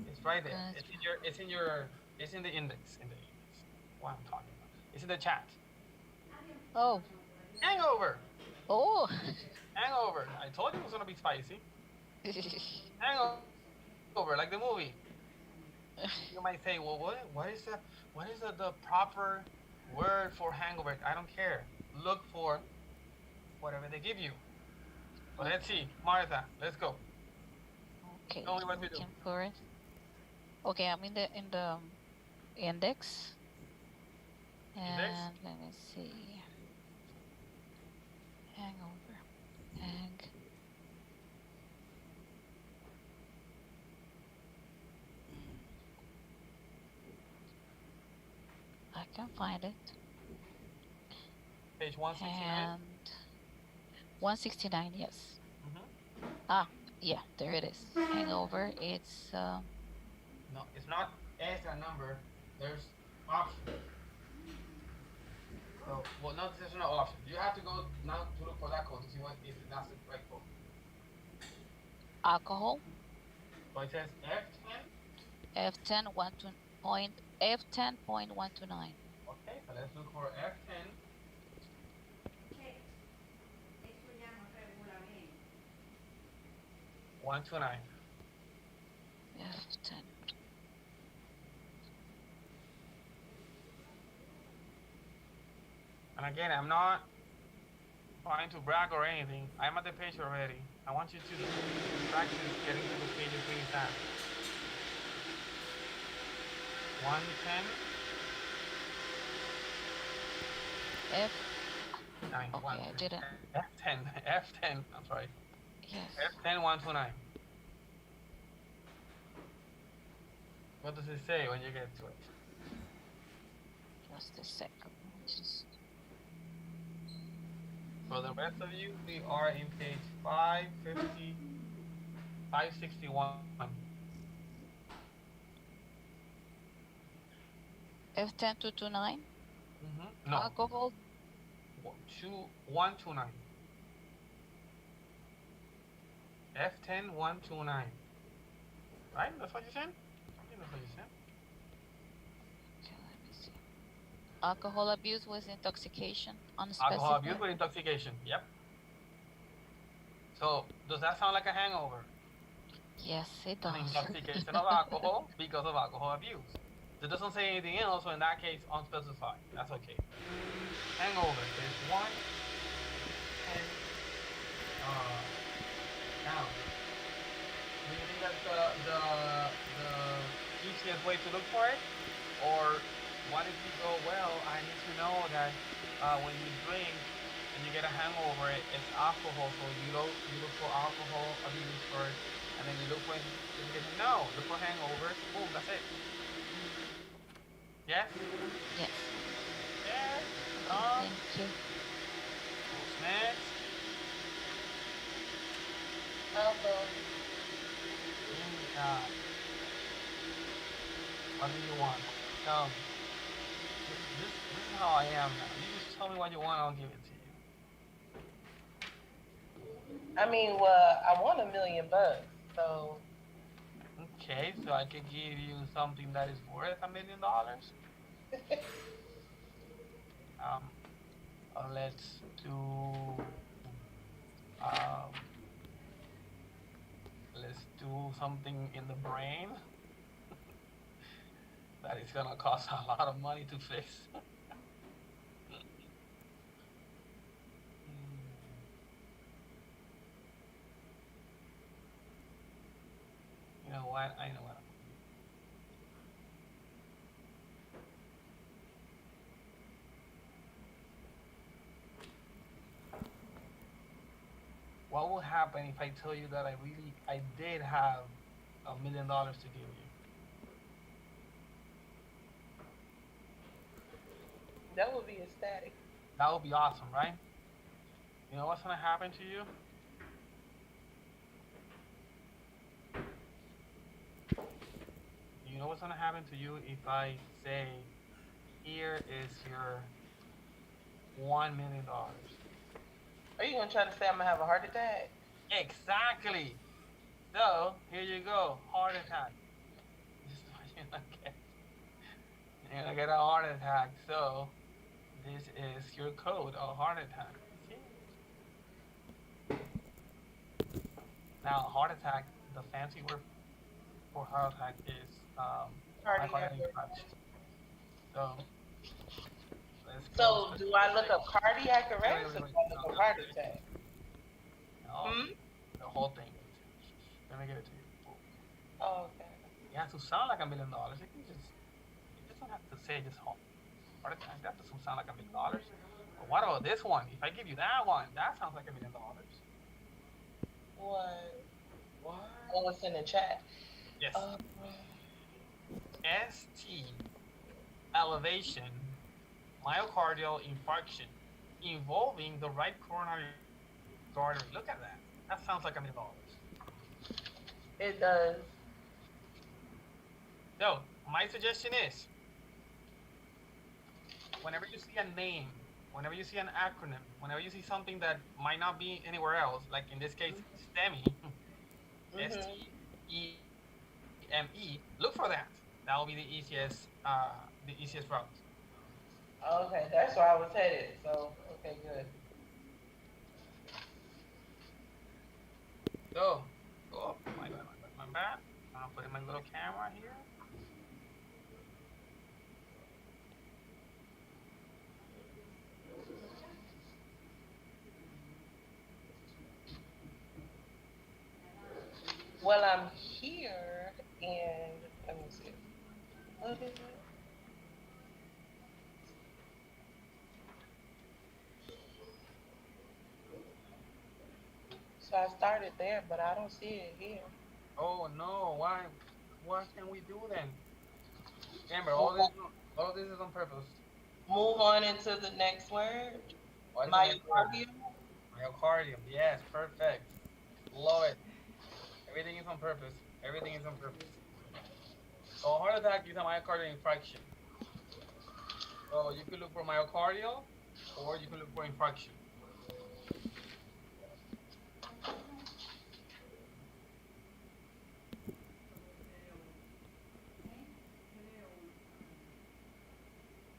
it's right there. It's in the index. What I'm talking about. It's in the chat. Oh. Hangover. Oh. Hangover. I told you it was gonna be spicy. Hangover, like the movie. You might say, well, what is the proper word for hangover? I don't care. Look for whatever they give you. But let's see, Martha, let's go. Okay. Tell me what we do. For it. Okay, I'm in the index. And let me see. Hangover. can find it. Page 169. And 169, yes. Mm-hmm. Yeah, there it is. Hangover. It's No, it's not as a number. There's options. So, well, no, there's no option. You have to go now to look for that code to see what if that's the correct code. alcohol. So it says F10. F10 F10.129. Okay, so let's look for F10. One two nine. F10. And again, I'm not trying to brag or anything. I'm at the page already. I want you to practice getting to the pages really fast. 110. F. 9. Okay, I didn't. F10. F10. I'm sorry. Yes. F10 129. What does it say when you get to it? Just a second. Just. For the rest of you, we are in page 550, 561. F10 229. Mm-hmm. No. Alcohol. 129. F10 129. Right? That's what you said? I think that's what you said. Okay, let me see. Alcohol abuse with intoxication. Alcohol abuse with intoxication. Yep. So, does that sound like a hangover? Yes, it does. An intoxication of alcohol because of alcohol abuse. It doesn't say anything else, so in that case, unspecified. That's okay. Hangover is 1 and down. Do you think that's the easiest way to look for it? Or what if you go, well, I need to know that when you drink and you get a hangover, it's alcohol, so you look for alcohol abuse first, and then you look when you get no, look for hangovers, boom, that's it. Yes? Yes. Yes. Thank you. Who's next? Yeah. What do you want? Tell me. This is how I am now. You just tell me what you want, I'll give it to you. I mean, well, I want $1 million, so. Okay, so I can give you something that is worth $1 million. Let's do let's do something in the brain that is gonna cost a lot of money to fix. You know what? I know what. What will happen if I tell you that I did have $1 million to give you? That would be ecstatic. That would be awesome, right? You know what's gonna happen to you? You know what's gonna happen to you if I say, here is your $1 million? Are you gonna try to say I'm gonna have a heart attack? Exactly. So here you go, heart attack. This is what you're gonna get. You're gonna get a heart attack. So this is your code, a heart attack. Now, heart attack. The fancy word for heart attack is Cardiac arrest. So let's go. So do I look up cardiac arrest or do I look up heart attack? No, the whole thing. Let me give it to you. Oh, okay. You have to sound like $1 million. You just don't have to say just heart attack. That doesn't sound like $1 million. But what about this one? If I give you that one, that sounds like $1 million. What? Oh, it's in the chat. Yes. ST elevation myocardial infarction involving the right coronary artery. Look at that. That sounds like $1 million. It does. So, my suggestion is whenever you see a name, whenever you see an acronym, whenever you see something that might not be anywhere else, like in this case, STEMI, Mhm. STEME, look for that. That will be the easiest route. Okay, that's where I was headed. So, okay, good. So, oh my bad. I'll put in my little camera here. Well, I'm here, and let me see. What is it? So I started there, but I don't see it here. Oh no, why? What can we do then? Remember, Move on, all of this is on purpose. move on into the next word. What is the next word? Myocardium. Myocardium. Yes, perfect. Love it. Everything is on purpose. Everything is on purpose. So a heart attack is a myocardial infarction. So you could look for myocardial, or you can look for infarction.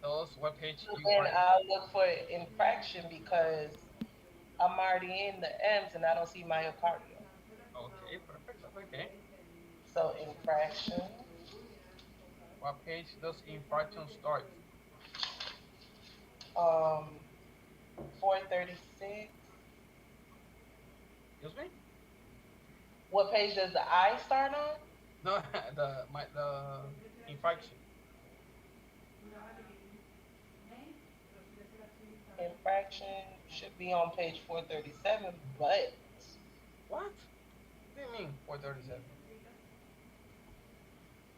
Tell us what page So you then are. I'll look for infraction because I'm already in the M's and I don't see myocardium. Okay, perfect. That's okay. So infraction. What page does infraction start? Um, 436. Excuse me? What page does the I start on? No, the infraction. Infraction should be on page 437, but What? What do you mean 437?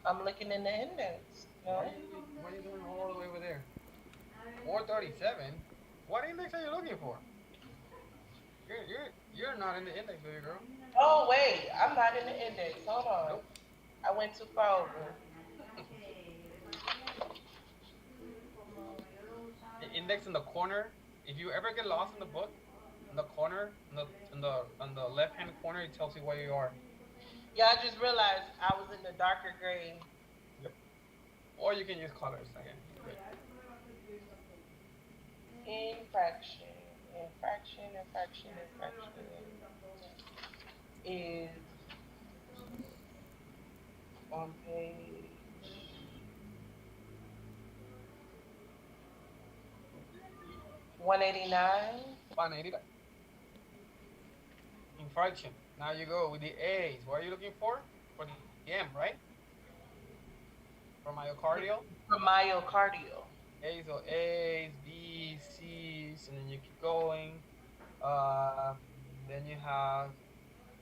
I'm looking in the index. Why No. are you why are you doing all the way over there? 437? What index are you looking for? You're not in the index, baby girl. Oh, wait. I'm not in the index. Hold on. Nope. I went too far over. The index in the corner. If you ever get lost in the book, in the corner, in the left hand corner, it tells you where you are. Yeah, I just realized I was in the darker gray. Yep. Or you can use colors again. Good. Infraction. Infraction is on page 189. 180. Infraction. Now you go with the A's. What are you looking for? For the M, right? For myocardial. For myocardial. A, so A's, B's, C's, and then you keep going. Uh, then you have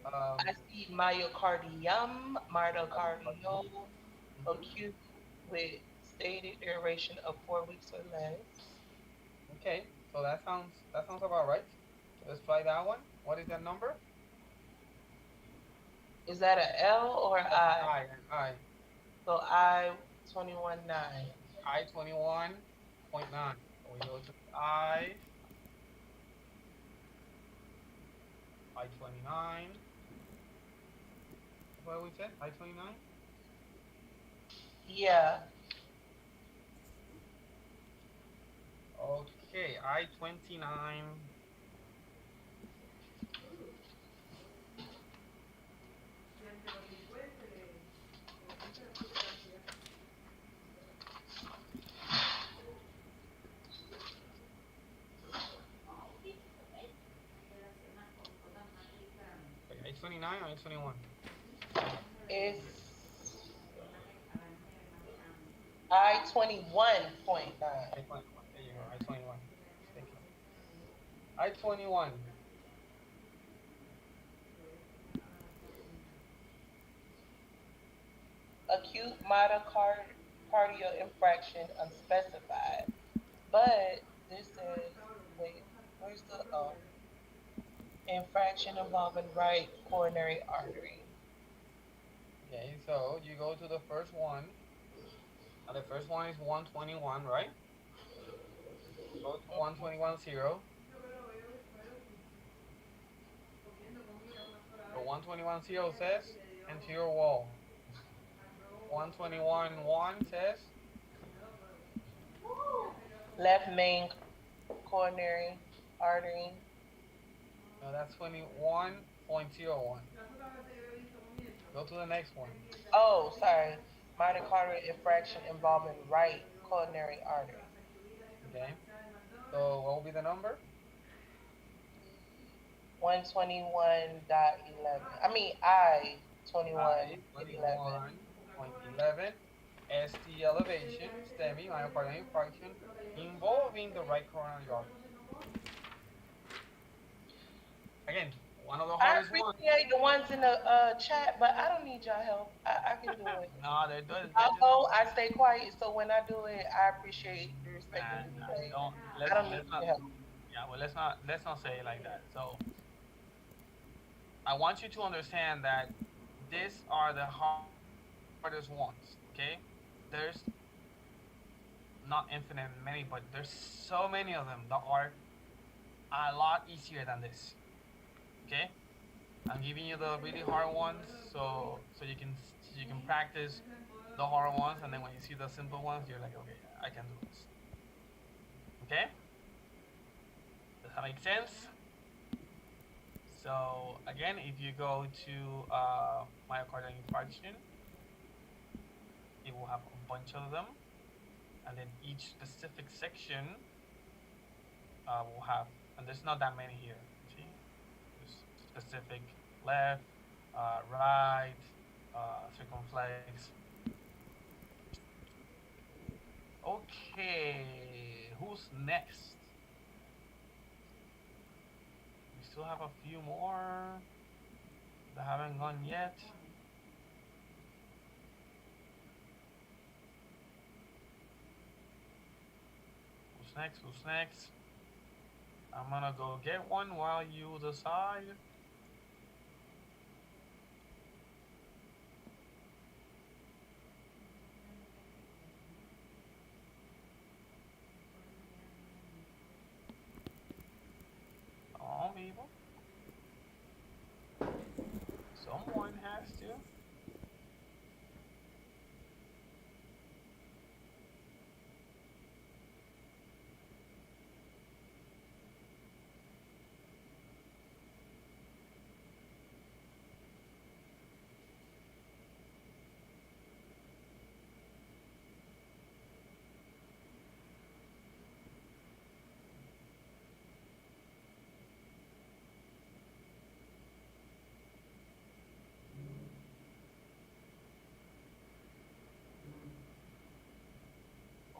I um, see myocardium, myocardial, acute with stated duration of 4 weeks or less. okay, so that sounds about right. Let's try that one. What is that number? Is that a L or That's an I? I. So I 21.9. I 21.9. So we go to I 29. What we said? I 29. Yeah. Okay, I 29. Okay, I 29 or I 21. It's I 21.9. I 21. There you go. I 21. Thank you. I 21. Acute myocardial infraction unspecified. But this says, wait, where's the infraction involving right coronary artery? Okay, so you go to the first one. The first one is 121, right? Go to 121.0. So 121.0 says anterior wall. 121.1 says, Left main coronary artery. no, that's 21.01. Go to the next one. Oh, sorry. Myocardial infraction involving right coronary artery. Okay. So what will be the number? 121.11. I mean, I I 21.11. 21.11. ST elevation, STEMI, myocardial infarction, involving the right coronary artery. Again, one of the I hardest ones. appreciate the ones in the chat, but I don't need y'all help. I can do it. No, they're good. They're Y'all just go, I stay quiet. So when I do it, I appreciate the respect of the nah. space. Don't I don't need let's not. your help. Yeah, well, let's not say it like that. So I want you to understand that these are the hardest ones. Okay, there's not infinite many, but there's so many of them that are a lot easier than this. Okay, I'm giving you the really hard ones, so you can practice the hard ones, and then when you see the simple ones, you're like, okay, I can do this. Okay, does that make sense? So again, if you go to myocardial infarction, it will have a bunch of them, and then each specific section will have, and there's not that many here. See, there's specific left, right, circumflex. Okay, who's next? We still have a few more that haven't gone yet. Who's next? Who's next? I'm gonna go get one while you decide. Come on, people. Someone has to.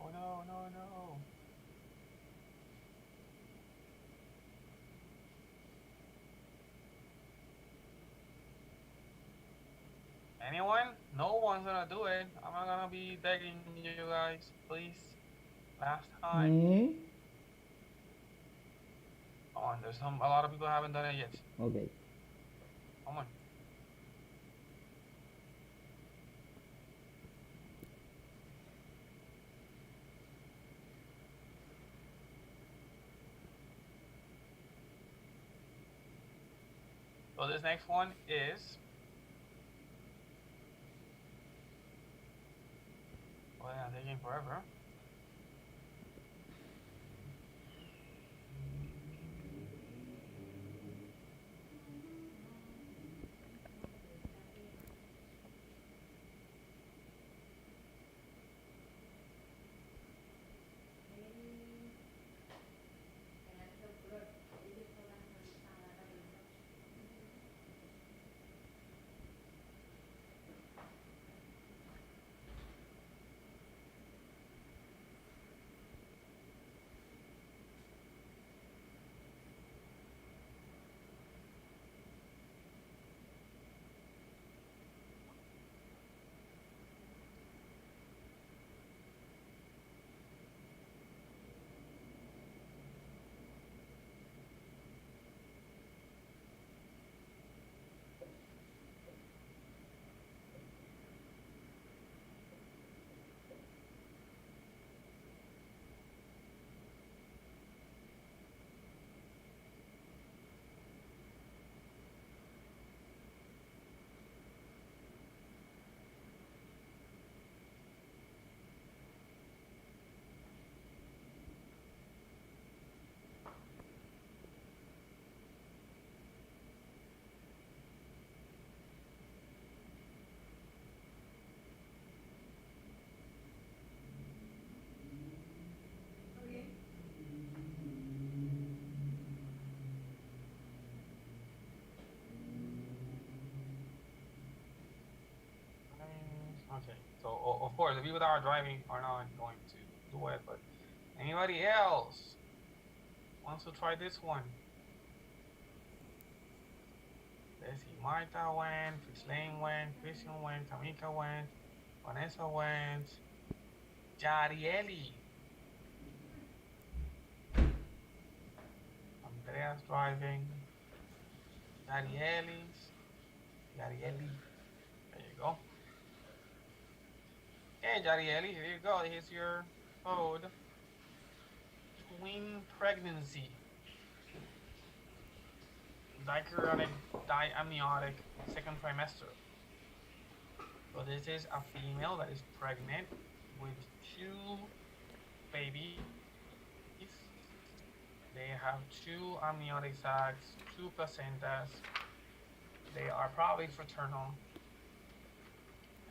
Oh no, no, no. Anyone? No one's gonna do it. I'm not gonna be begging you guys, please. Last time. Me? Come on, there's a lot of people haven't done it yet. Okay. Come on. So this next one is. Well, yeah, taking forever. Okay. So of course, the people that are driving are not going to do it, but anybody else wants to try this one? Let's see. Martha went, Lane went, Christian went, Tamika went, Vanessa went, Jarieli, Andrea's driving, Jarieli's, Jarieli. There you go. Hey, Jarieli, here you go. Here's your code. Twin pregnancy, dichorionic, diamniotic, second trimester. So this is a female that is pregnant with two babies. They have two amniotic sacs, two placentas. They are probably fraternal,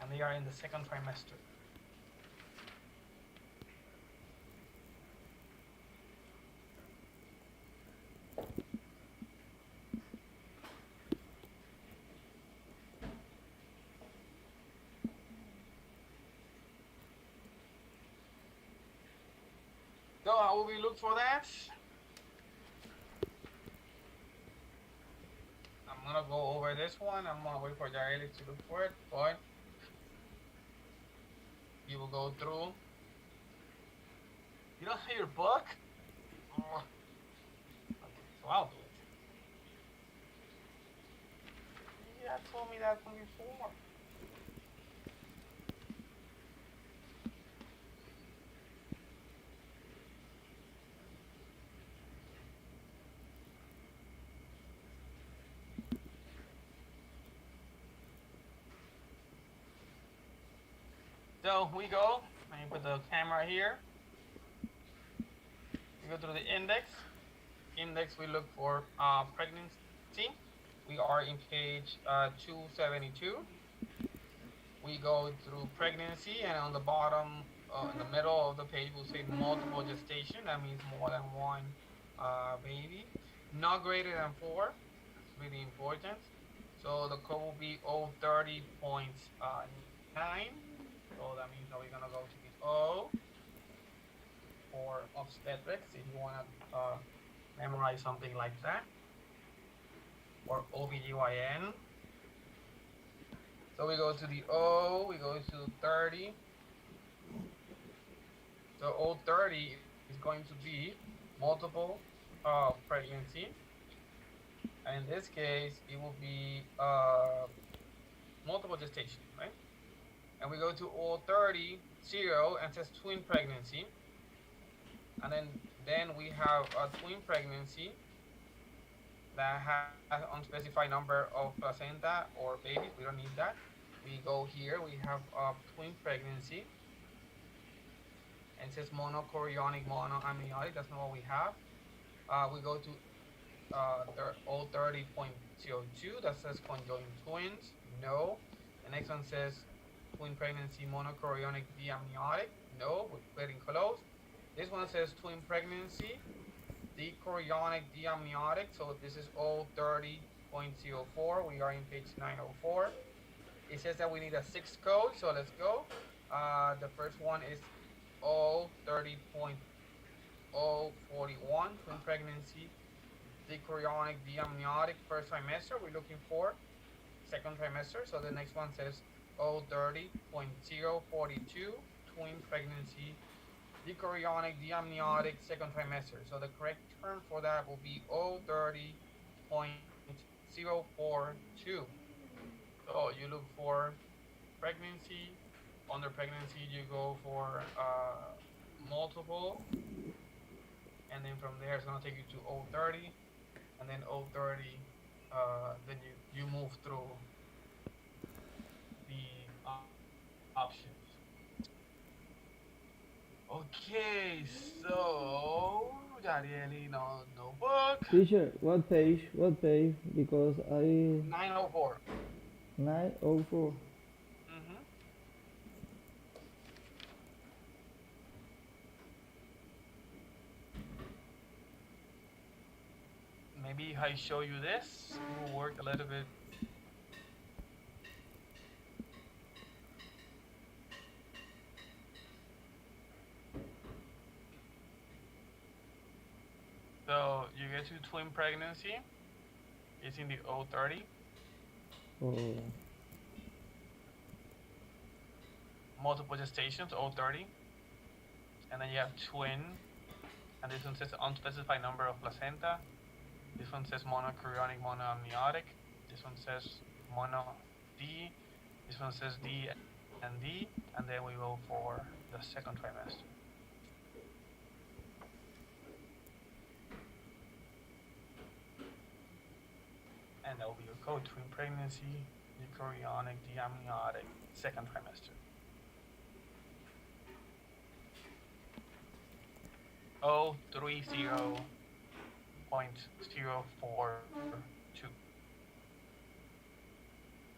and they are in the second trimester. So how will we look for that? I'm gonna go over this one. I'm gonna wait for Jaeli to look for it, but you will go through. You don't have your book? Oh, okay, so I'll do it. Yeah, told me that from before. So we go. Let me put the camera here. We go through the index. Index, we look for pregnancy. We are in page 272. We go through pregnancy, and on the bottom, in the middle of the page, we'll say multiple gestation. That means more than one baby. Not greater than four. It's really important. So the code will be 030.9. So that means that we're gonna go to the O for obstetrics if you wanna memorize something like that, or OBGYN. So we go to the O, we go to 30. So O30 is going to be multiple pregnancy. And in this case, it will be multiple gestation, right? And we go to O30, 0, and says twin pregnancy. And then we have a twin pregnancy that has unspecified number of placenta or babies. We don't need that. We go here, we have a twin pregnancy, and it says monochorionic, monoamniotic. That's not what we have. We go to 030.02. That says conjoined twins. No. The next one says twin pregnancy, monochorionic, diamniotic. No, we're getting close. This one says twin pregnancy, dichorionic, diamniotic. So this is 030.04. We are in page 904. It says that we need a 6 code, so let's go. The first one is 030.041, twin pregnancy, dichorionic, diamniotic, first trimester. We're looking for second trimester. So the next one says 030.042, twin pregnancy, dichorionic, diamniotic, second trimester. So the correct term for that will be 030.042. So you look for pregnancy. Under pregnancy, you go for multiple, and then from there it's gonna take you to 030, and then 030. Then you move through the options. Okay, so Jarieli, no book. Teacher, what page? What page? Because I 904. 904. Mm-hmm. Maybe if I show you this, it will work a little bit get to twin pregnancy, it's in the O30. Oh, Multiple gestations, O30. And then you have twin, and this one says unspecified number of placenta. This one says monochorionic monoamniotic. This one says mono D. This one says D and D. And then we go for the second trimester. And that will be your code: twin pregnancy, eukaryotic, diamniotic, second trimester. 030.042.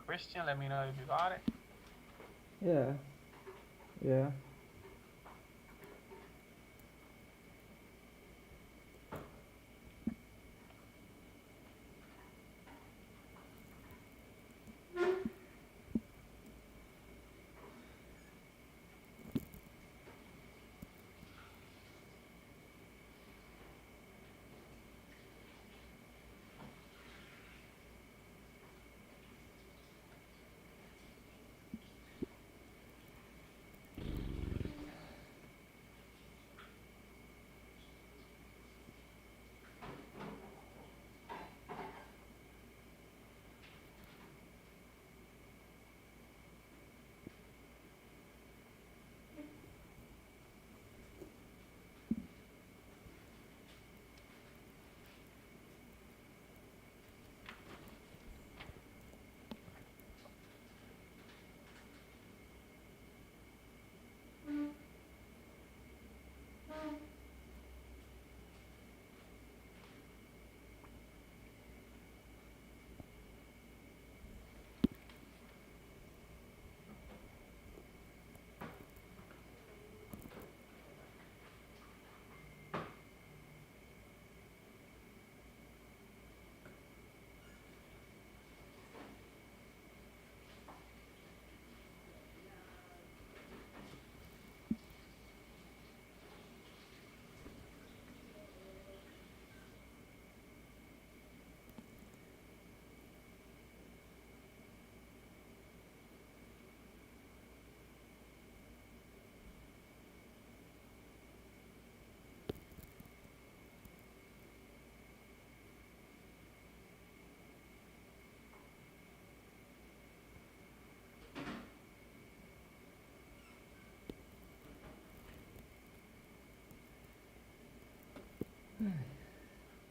Christian, let me know if you got it. yeah, yeah.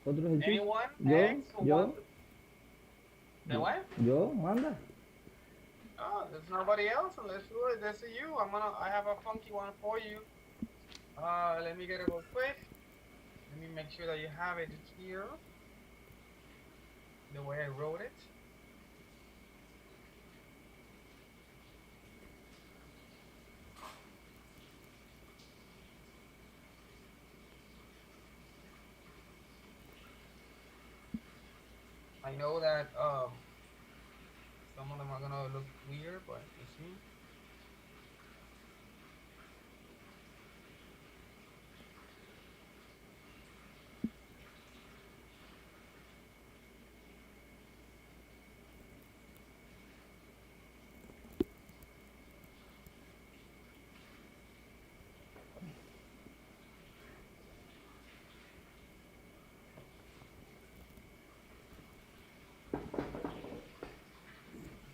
Otro ejercicio. Anyone? Yo, X? Who yo, wants the what? yo, manda. Oh, there's nobody else. Let's do it. This is you. I have a funky one for you. Let me get it real quick. Let me make sure that you have it here. The way I wrote it. I know that some of them are gonna look weird, but you see.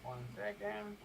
One second.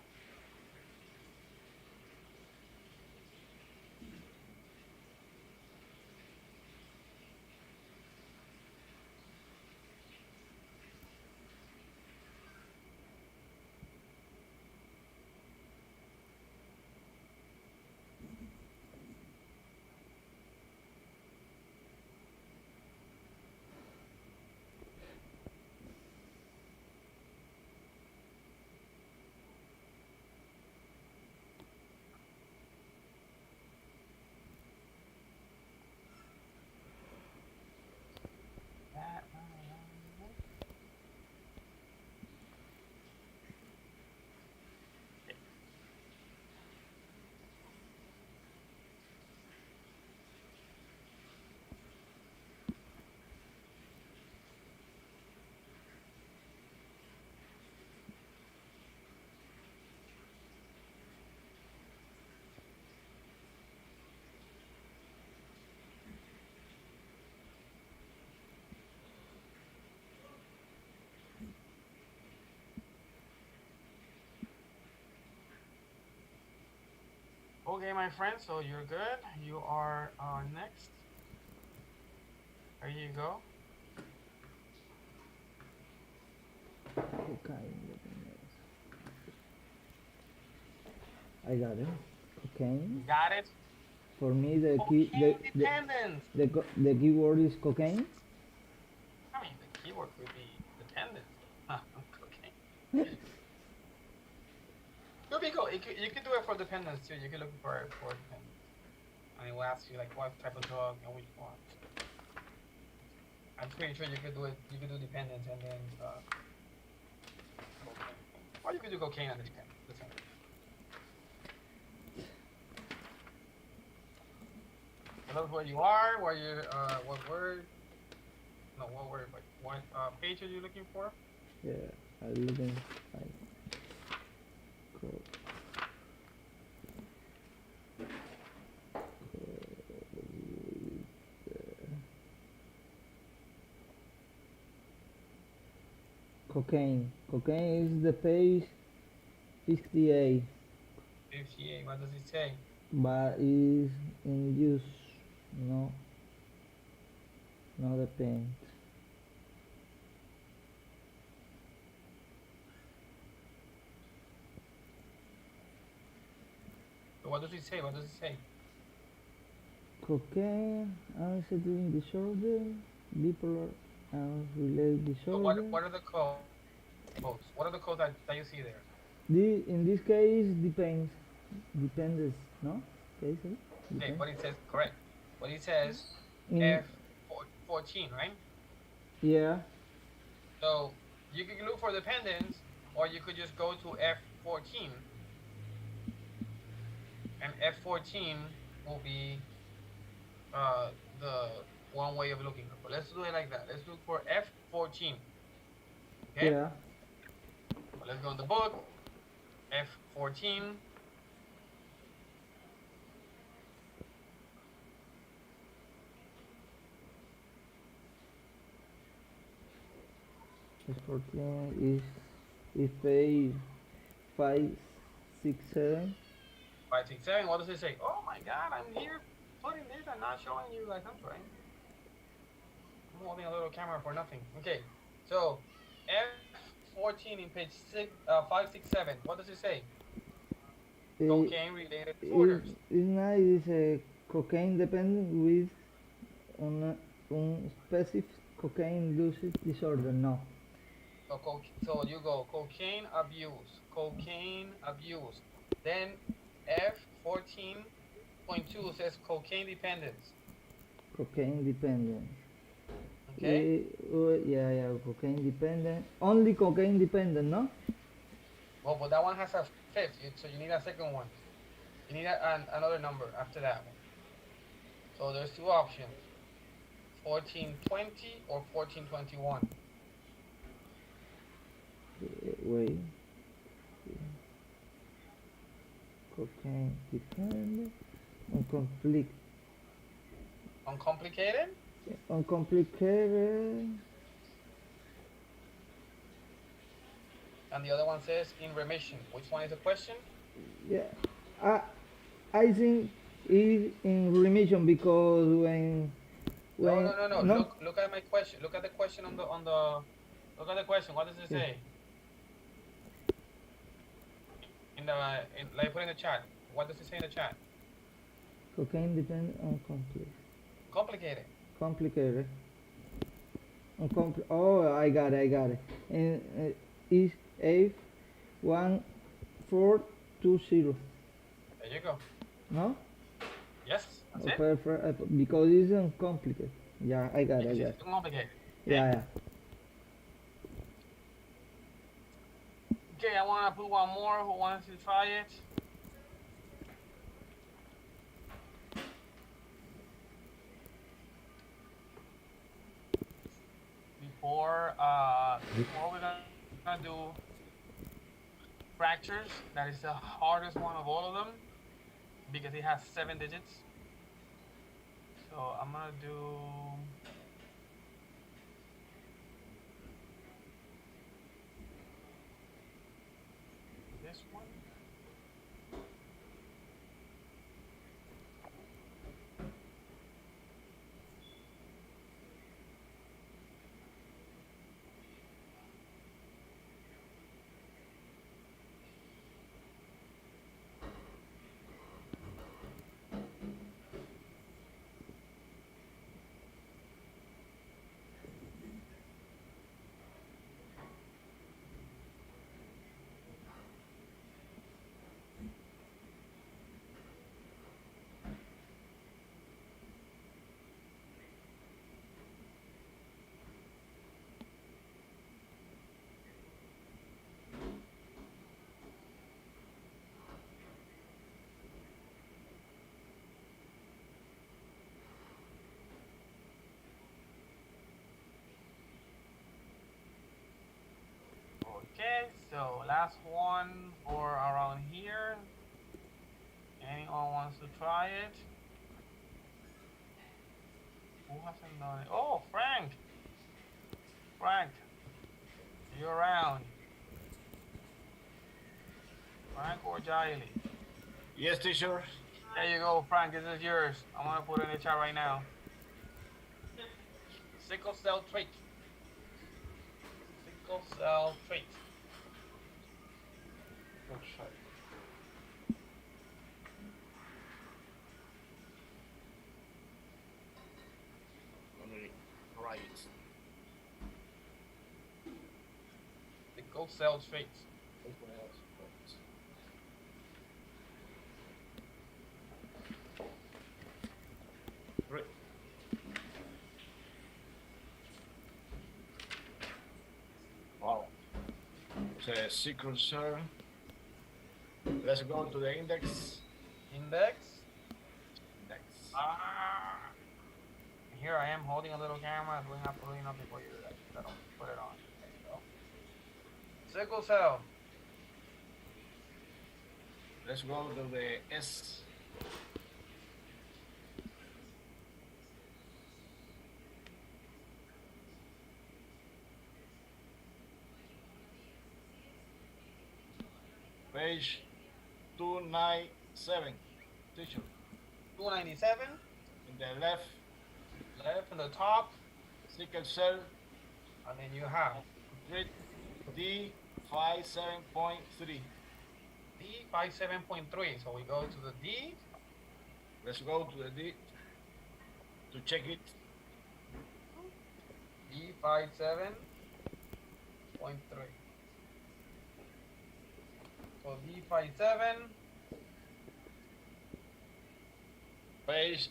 Okay, my friend, so you're good. You are next. There you go. Cocaine dependence. I got it. Cocaine. Got it? For me, the key Cocaine dependence. the keyword is cocaine. I mean, the keyword could be dependence. Cocaine. Could be cool. You could do it for dependence too. You could look for it for dependence. And it will ask you like what type of drug and which one. I'm pretty sure you could do it. You could do dependence and then cocaine. Or you could do cocaine and dependence. The same. So look where you are. Where you what word? No, what word? But what page are you looking for? Yeah, I'm looking like cocaine. Cocaine is the page 58, 58. What does it say? but is in use. No, not the paint. So what does it say? What does it say? Cocaine, unsettling disorder, bipolar and related So disorder. what are the codes? What are the codes that you see there? In this case, depends, no? Okay, so Okay, depends. what it says correct. What it says In, F14, right? yeah, So you can look for dependence, or you could just go to F14, and F14 will be the one way of looking for. Let's do it like that. Let's look for F14. Okay. yeah. So let's go in the book. F14. S14 is page 567. 567. What does it say? Oh my God, I'm here putting this and not showing you like I'm trying. I'm holding a little camera for nothing. Okay, so F14 in page 567. What does it say? Cocaine related disorders. It's not is a cocaine dependent with un specific cocaine use disorder. No. So you go cocaine abuse. Then F14.2 says cocaine dependence. Cocaine dependent. Okay. Yeah, cocaine dependent. Only cocaine dependent, no? Well, but that one has a fifth, so you need a second one. You need another number after that one. So there's two options: 1420 or 1421. Wait. Cocaine dependent. Uncomplicated. Uncomplicated? Uncomplicated. And the other one says in remission. Which one is the question? Yeah. I think it's in remission because No. Look at my question. Look at the question on the look at the question. What does it say? Like put in the chat. What does it say in the chat? Cocaine dependent on Complicated. complicated. Oh, I got it. And is A1420. There you go. No? Yes, that's it. Perfect. Because it's uncomplicated. Yeah, I got Because it. it's complicated. Yeah. Okay, I want to put one more. Who wants to try it? Before we're gonna do fractures. That is the hardest one of all of them because it has 7 digits. So I'm gonna do this one. last one for around here. Anyone wants to try it? Who hasn't done it? Oh, Frank! Frank, you're around. Frank or Jiley? Yes, teacher. There you go, Frank. This is yours. I'm gonna put it in the chat right now. Sickle cell trait. Sickle cell trait. Right. Sickle cell trait. Right. Wow. Says sickle cell. Let's go to the index. Index. Index. Here I am holding a little camera, doing absolutely nothing for you. I don't put it on. There you go. Sickle cell. Let's go to the S. Page 297, teacher. 297. In the left, Left in the top. sickle cell, And then you have trait D57.3. D57.3. So we go to the D. Let's go to the D to check it. D57.3. So D57. Page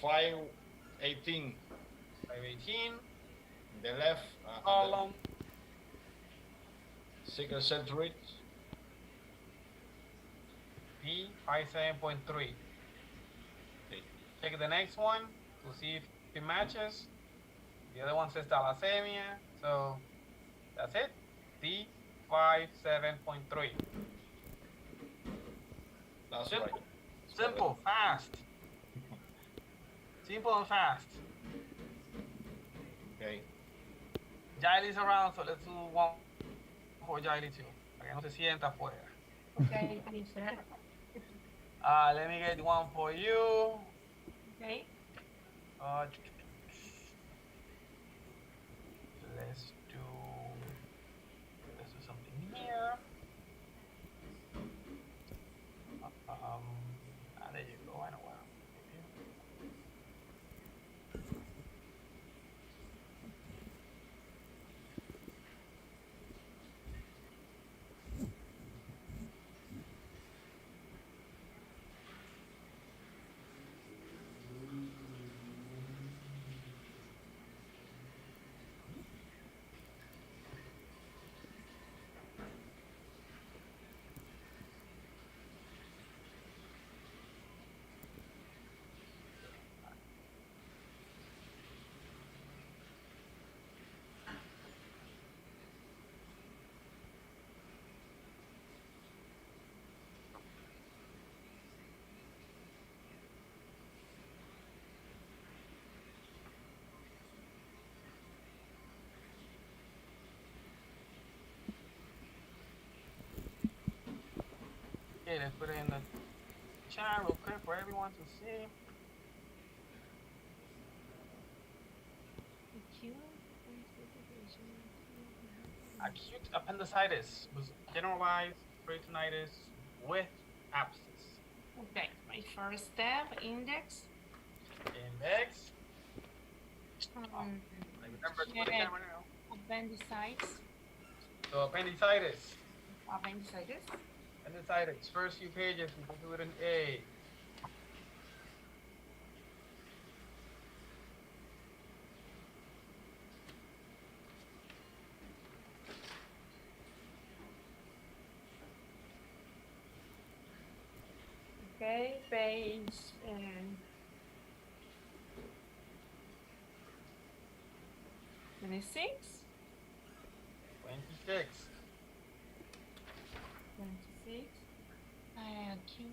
518. 518. In the left, Column. sickle cell trait. D57.3. Okay. Check the next one to see if it matches. The other one says thalassemia. So that's it. D57.3. That's Simple. right. Simple, fast. Simple and fast. Okay. Jiley's around, so let's do one for Jiley too. Para que no se sienta afuera. Okay, teacher. Let me get one for you. Okay. Uh, let's do something here. There you go. I know what. Okay, let's put it in the chat real quick for everyone to see. Acute appendicitis was generalized peritonitis with abscess. Okay, my first step, index. Index. Remember to put the Yeah. camera now. Appendicitis. So appendicitis. Appendicitis. Appendicitis. First few pages, we can do it in A. Okay, page 26. 26. 26. Acute.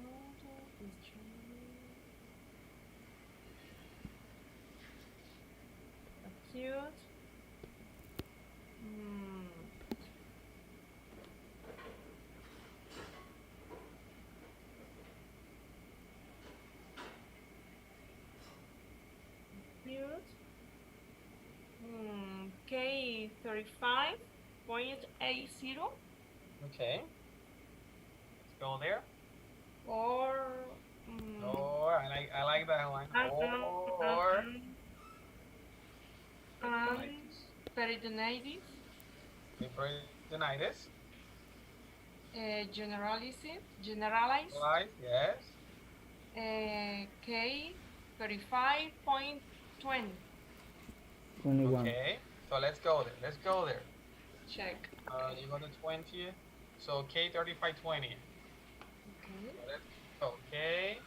Acute. Mm, acute. K 35.80 Okay. Let's go there. or mm, Or I like that one. um, um, um, Or um, um, Peritonitis. peritonitis, peritonitis. generalized, Right. Yes. K 35.20. 21. Okay. So let's go there. Let's go there. Check. Okay. You go to 20. So K 3520. Okay. So let's go. Okay.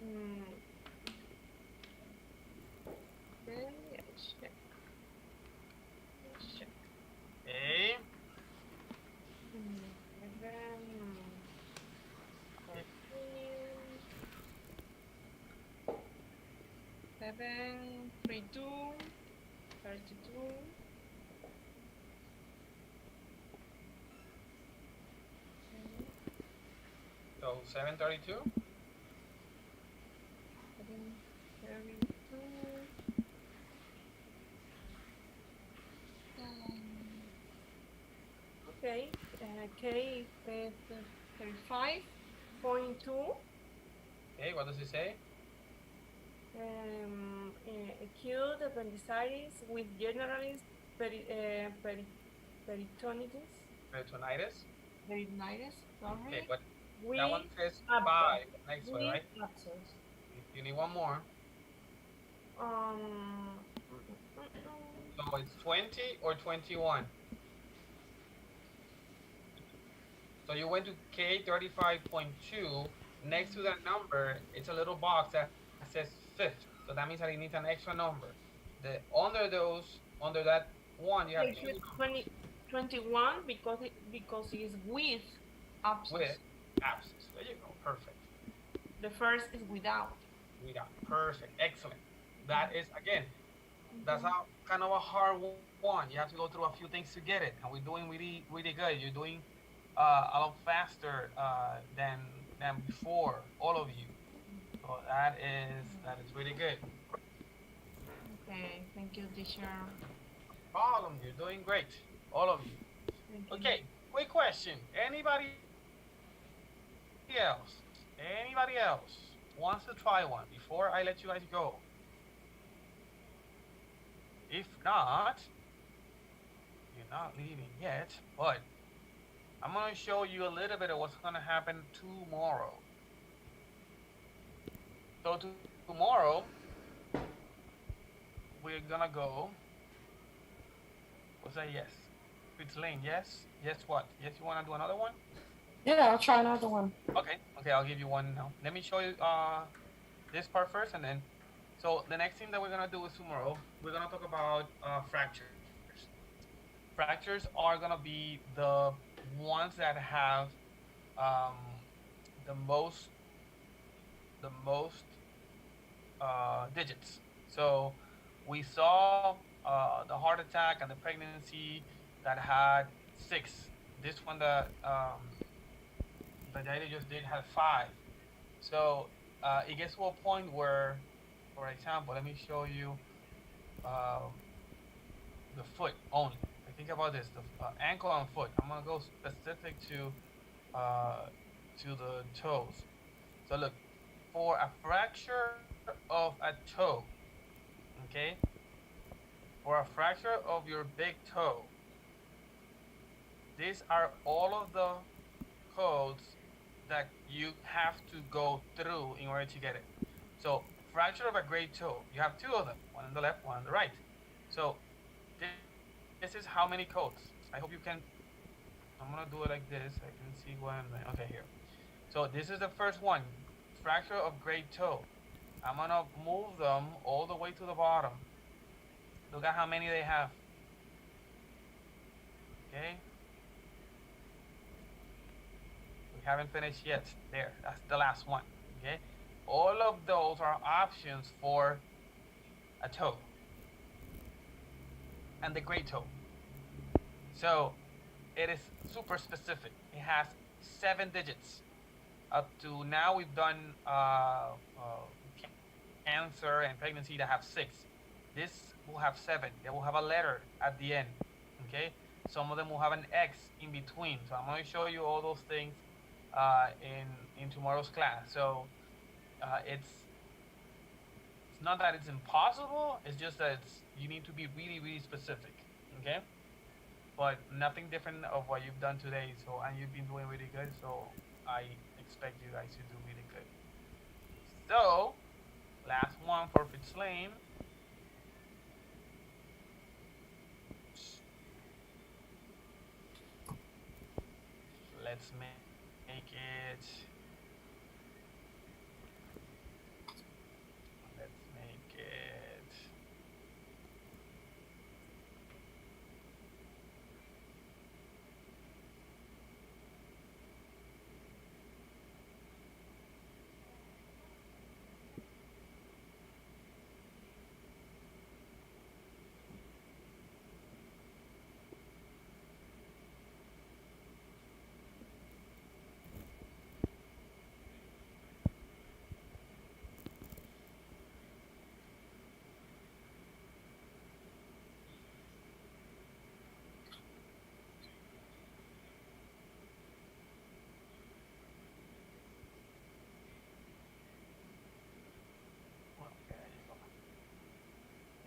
Mm, okay. Check. Check. Okay. And then 14, 7, 32, 32. So 732. 32. Okay. K 35.2. Okay. What does it say? Acute appendicitis with generalized peritonitis. Peritonitis. Peritonitis. Okay, Sorry. but that one With says abscess. 5 next one, With right? abscess. You need one more. Um. So it's 20 or 21. So you went to K35.2. Next to that number, it's a little box that says fifth. So that means that it needs an extra number. The under that one, you have two Okay, numbers 20, 21 because it's with abscess. with abscess. There you go. Perfect. The first is without. We got perfect. Excellent. That is again. That's a kind of a hard one. You have to go through a few things to get it, and we're doing really good. You're doing a lot faster than before, all of you. So that is really good. Okay, thank you, teacher. Problem, you're doing great, all of you. Thank you. Okay, quick question. Anybody else? Anybody else wants to try one before I let you guys go? If not, you're not leaving yet, but I'm gonna show you a little bit of what's gonna happen tomorrow. So tomorrow we're gonna go. What's that? Yes. It's Lane. Yes. Yes. What? Yes. You wanna do another one? Yeah, I'll try another one. Okay. Okay. I'll give you one now. Let me show you this part first, and then. So the next thing that we're gonna do is tomorrow. We're gonna talk about fractures. Fractures are gonna be the ones that have um, the most digits. So we saw the heart attack and the pregnancy that had 6. This one the guy that just did had 5. So it gets to a point where, for example, let me show you uh, the foot only. Think about this: the ankle and foot. I'm gonna go specific to the toes. So look, for a fracture of a toe, okay, for a fracture of your big toe, these are all of the codes that you have to go through in order to get it. So fracture of a great toe, you have 2 of them, one on the left, one on the right. So this is how many codes. I hope you can. I'm gonna do it like this. I can see one. Okay, here. So this is the first one, fracture of great toe. I'm gonna move them all the way to the bottom. Look at how many they have. Okay, We haven't finished yet. There, that's the last one. Okay, all of those are options for a toe and the great toe. So it is super specific. It has 7 digits. Up to now, we've done cancer and pregnancy that have 6. This will have 7. They will have a letter at the end. Okay, some of them will have an X in between. So I'm going to show you all those things in tomorrow's class. So it's not that it's impossible. It's just that you need to be really really specific. Okay, but nothing different of what you've done today. So and you've been doing really good. So I expect you guys to do really good. So last one for Fitz Lane. Let's make it. Let's make it.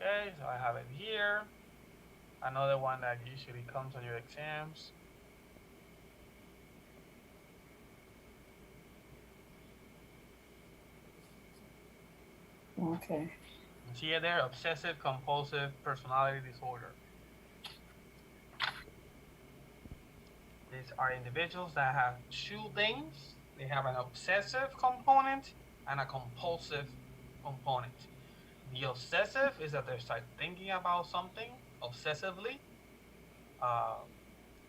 Okay, so I have it here. Another one that usually comes on your exams. Okay. See it there, obsessive compulsive personality disorder. These are individuals that have 2 things. They have an obsessive component and a compulsive component. The obsessive is that they start thinking about something obsessively,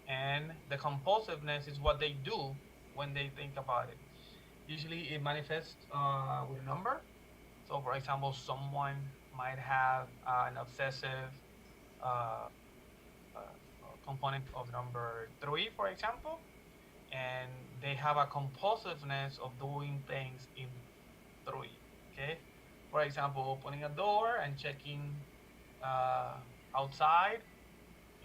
and the compulsiveness is what they do when they think about it. Usually, it manifests with a number. So, for example, someone might have an obsessive uh, component of number 3, for example, and they have a compulsiveness of doing things in 3. Okay, for example, opening a door and checking outside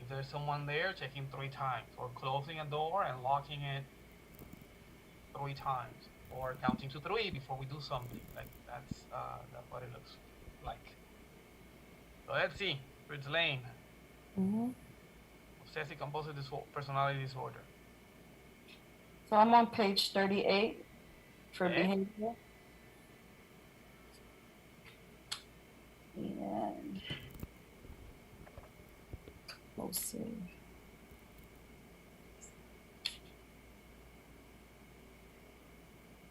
if there's someone there, checking 3 times, or closing a door and locking it 3 times, or counting to 3 before we do something. Like that's what it looks like. So let's see, Fritz Lane, obsessive compulsive personality disorder. So I'm on page 38 for Okay. behavior. And compulsive.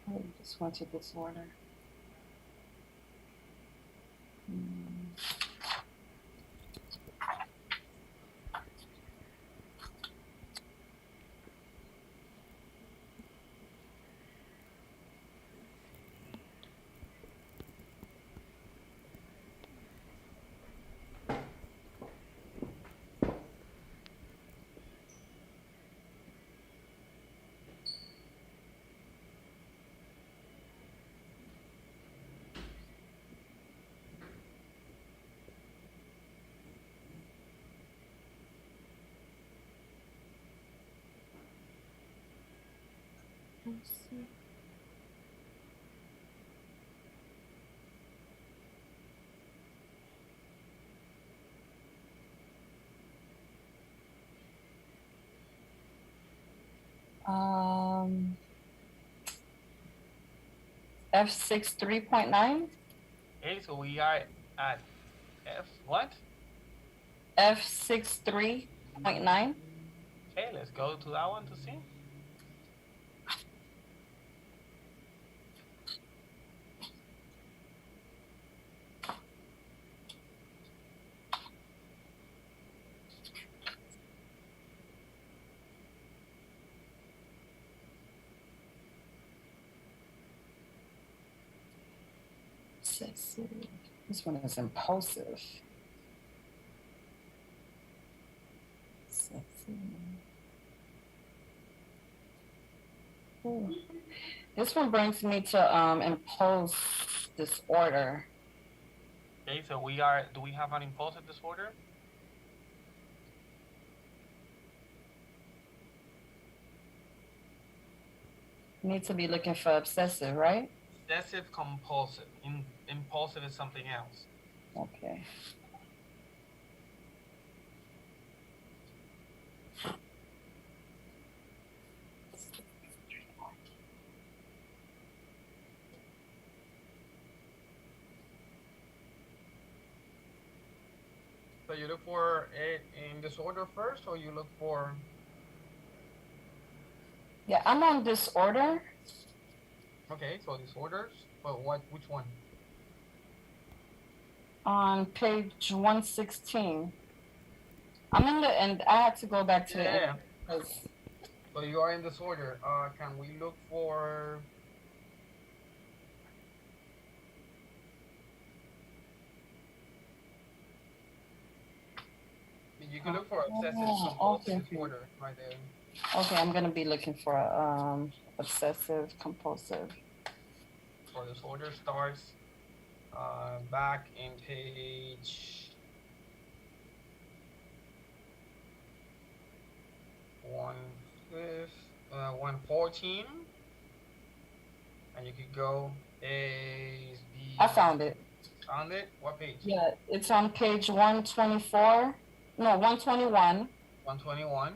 I just went to disorder. Let's see. F6 3.9. Okay, so we are at F what? F6 3.9. Okay, let's go to that one to see. Obsessive. This one is impulsive. Ooh. This one brings me to impulse disorder. Okay, so do we have an impulsive disorder? Need to be looking for obsessive, right? Obsessive compulsive. Impulsive is something else. Okay. So you look for it in disorder first, or you look for? Yeah, I'm on disorder. Okay, so disorders. But which one? On page 116. I'm in the end. I had to go back to the end. Yeah. So you are in disorder. Can we look for? You can look for obsessive compulsive disorder right there. Okay, I'm gonna be looking for obsessive compulsive. So disorder starts back in page 114, and you could go A, B. I found it. Found it? What page? Yeah, it's on page 124. No, 121. 121.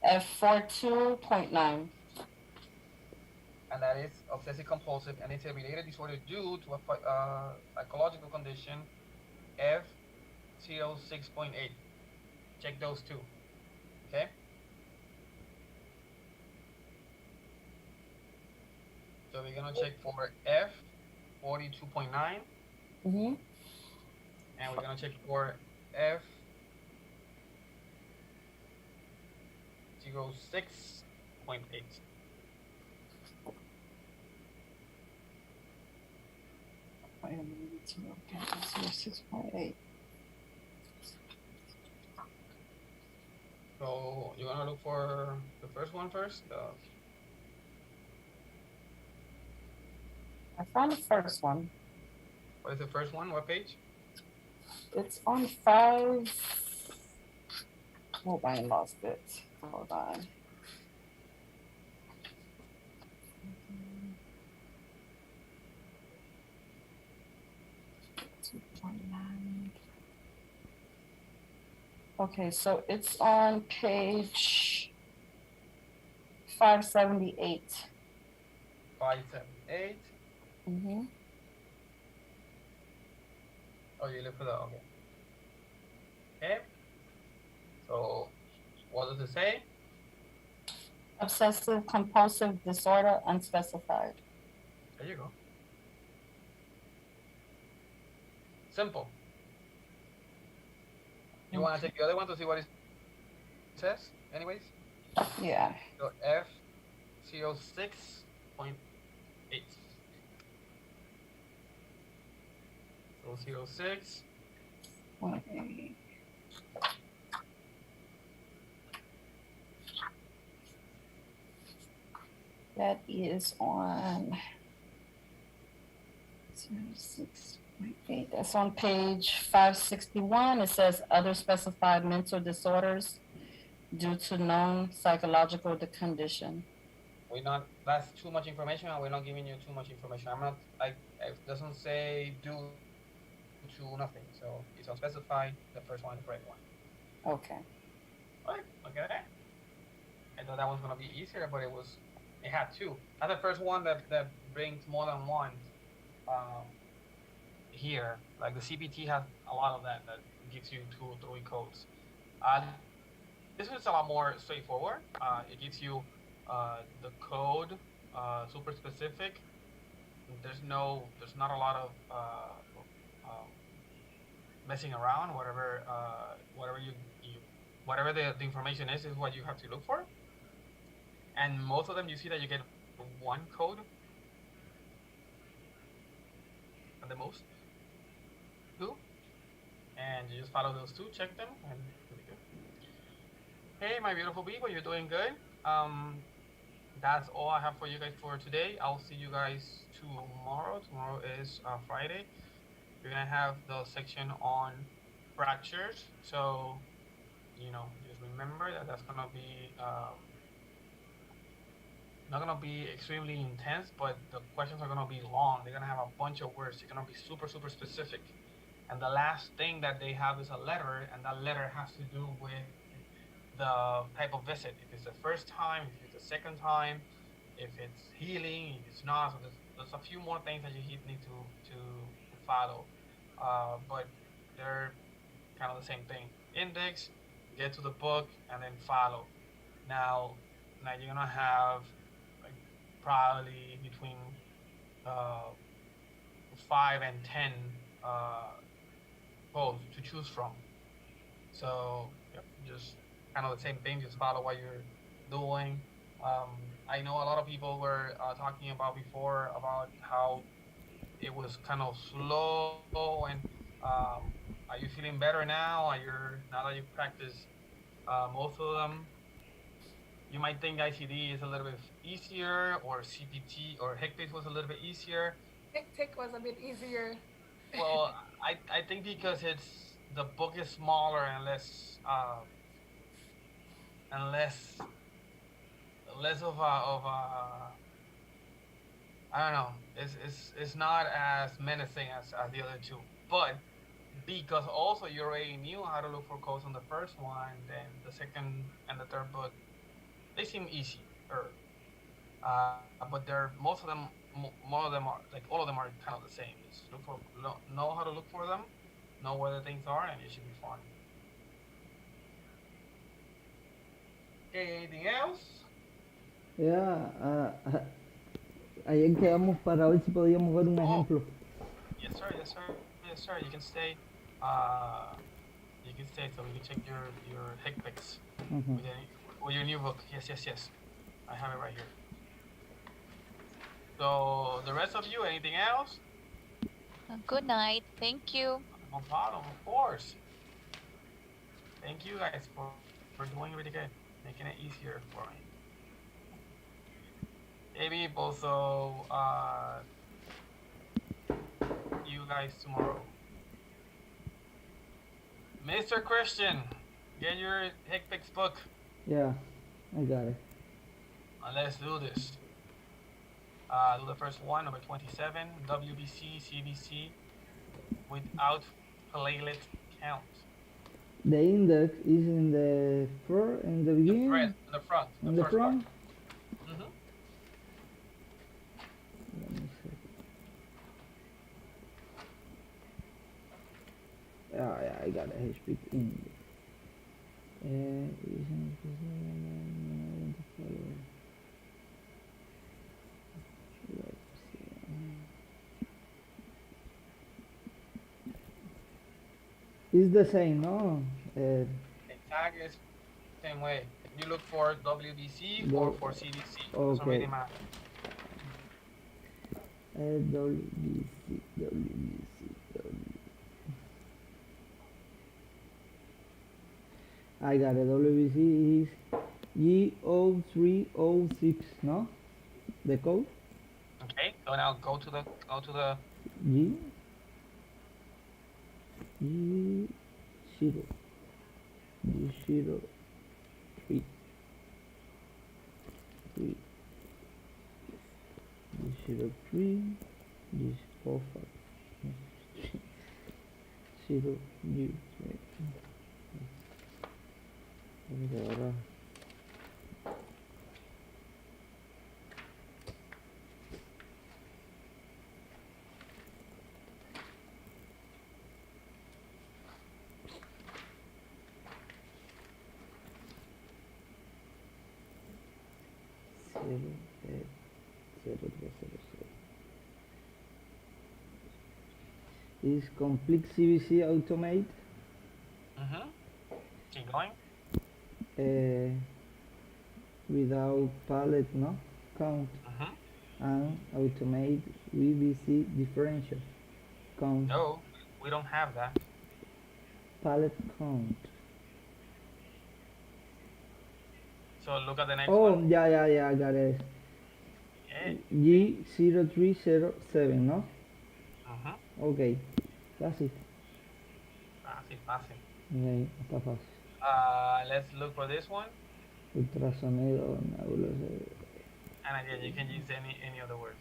F42.9. And that is obsessive compulsive, and it's a related disorder due to a psychological condition, F06.8. Check those two. Okay. So we're gonna check for F42.9. Mm-hmm. And we're gonna check for F06.8. I am ready to look at 06.8. So you're gonna look for the first one first. I found the first one. What is the first one? What page? It's on 5. Oh, I lost it. Hold on. Okay, so it's on page 578. 578. Mm-hmm. Oh, you look for the okay. Okay. So what does it say? Obsessive compulsive disorder unspecified. There you go. Simple. You want to take the other one to see what it says? Anyways. Yeah. So F06.8. So 06. That is on 6.8. That's on page 561. It says other specified mental disorders due to known psychological condition. That's too much information, and we're not giving you too much information. It doesn't say due to nothing, so it's unspecified. The first one is the correct one. Okay. Right, okay. I thought that was gonna be easier, but it had two. That's the first one that brings more than one. Here, like the CPT has a lot of that gives you 2 or 3 codes. This is a lot more straightforward. It gives you the code, super specific. There's not a lot of messing around. Whatever the information is what you have to look for. And most of them, you see that you get one code at the most. and you just follow those two, check them, and you'll be good. Hey, my beautiful people, you're doing good. That's all I have for you guys for today. I'll see you guys tomorrow. Tomorrow is Friday. We're gonna have the section on fractures. So, just remember that that's gonna be not gonna be extremely intense, but the questions are gonna be long. They're gonna have a bunch of words. They're gonna be super, super specific. And the last thing that they have is a letter, and that letter has to do with the type of visit. If it's the first time, if it's the second time, if it's healing, if it's not. So there's a few more things that you need to follow. But they're kind of the same thing. Index, get to the book, and then follow. Now, now you're gonna have like probably between uh, 5 and 10 uh, goals to choose from. So yep, just kind of the same thing. Just follow what you're doing. I know a lot of people were talking about before about how it was kind of slow and are you feeling better now? Now that you practice most of them? You might think ICD is a little bit easier, or CPT or HECPACE was a little bit easier. Tick was a bit easier. Well, I think because the book is smaller and less less of a I don't know. It's not as menacing as the other two, but because also you already knew how to look for codes on the first one, then the second and the third book they seem easier. But they're more of them are like all of them are kind of the same. Just know how to look for them, know where the things are, and it should be fun. Okay, anything else? Ya, ayer quedamos para ver si podíamos ver un Oh, ejemplo. yes sir, yes sir, yes sir. You can stay. Uh, you can stay so we can check your hick pics Ujú. with your new book. Yes, yes, yes. I have it right here. So the rest of you, anything else? Good night. Thank you. No problem, of course. Thank you guys for doing really good, making it easier for me. Maybe also you guys tomorrow. Mr. Christian, get your HickPix book. Yeah, I got it. Let's do this. Do the first one, number 27, WBC, CBC, without platelet count. The index is in the beginning. The front. In the first front. Part. Let me see. Yeah, I got a HP index. It's the same, no? Exactly the same way. You look for WBC or for CBC. Doesn't really Okay. matter. WBC. I got it. WBC is G0306, no? The code? Okay, so now go to the G 0 G0 3 G03 G4 0 G ahora is complete CBC automate keep going. Without palette count and automate VBC differential count. No, we don't have that. palette count. So look at the next Oh, one. yeah, I got it. Yeah. G0307, no? Okay, that's it. Fácil. Okay, está fácil. Let's look for this one. Ultrasonido, nebulosa. And again, you can use any other words.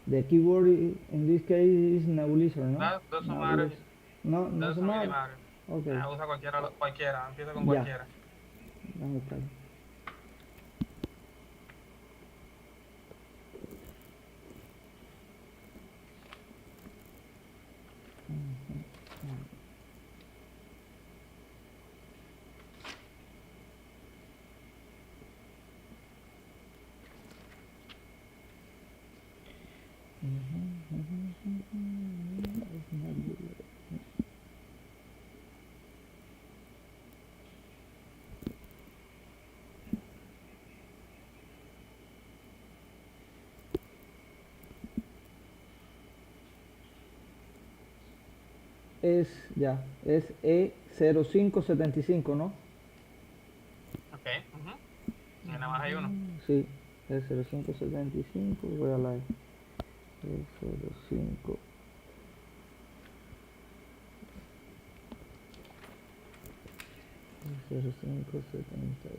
The keyword in this case is nebulizer, ¿no? That doesn't matter. No, no Doesn't really matter. Okay. Usa cualquiera. Empieza con Ya. cualquiera. Déjame buscar. Es E0575, ¿no? Ok. Y nada más hay uno. Sí, E0575, voy a la E05. E0575.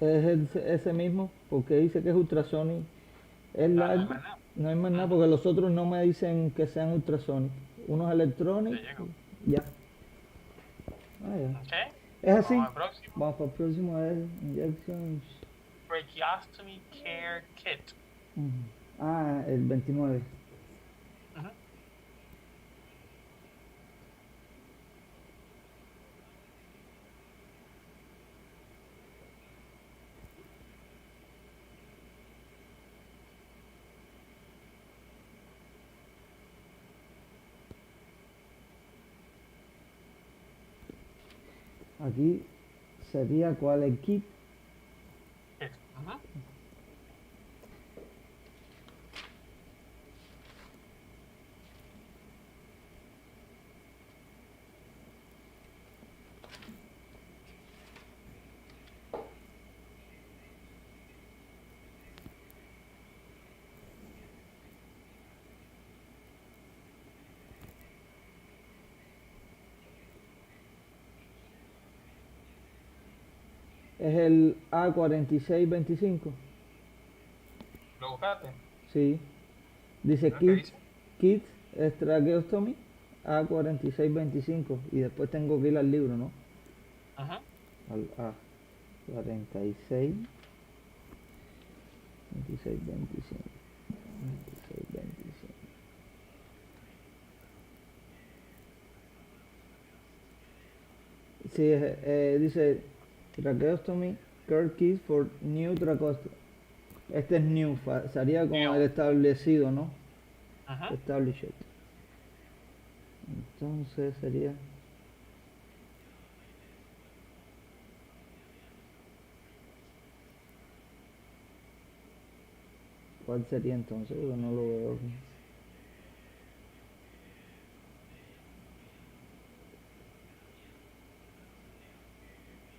Es ese mismo, porque dice que es ultrasonic. Es No, largo, no hay más nada, porque los otros no me dicen que sean ultrasonic. Uno es electronic, ya. Okay. Es así. Vamos al próximo. Vamos para el próximo, es injections. Tracheostomy Care Kit. El 29. Aquí sería cuál el kit. Es el A4625. ¿Lo buscaste? Sí. Dice ¿Qué kit, dice? kit tracheostomy A4625. Y después tengo que ir al libro, ¿no? Al A46 2625. 2625. Sí, dice tracheostomy care kit for new tracheostomy. Este es new, sería como el establecido, ¿no? Established. Entonces sería... ¿Cuál sería entonces? Porque no lo veo aquí.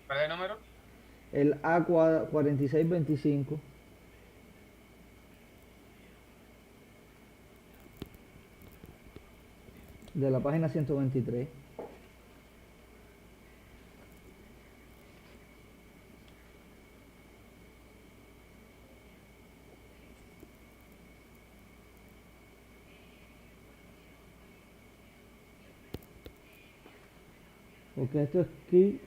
¿Cuál es el número? El A4625. De la página 123. Porque esto es kit.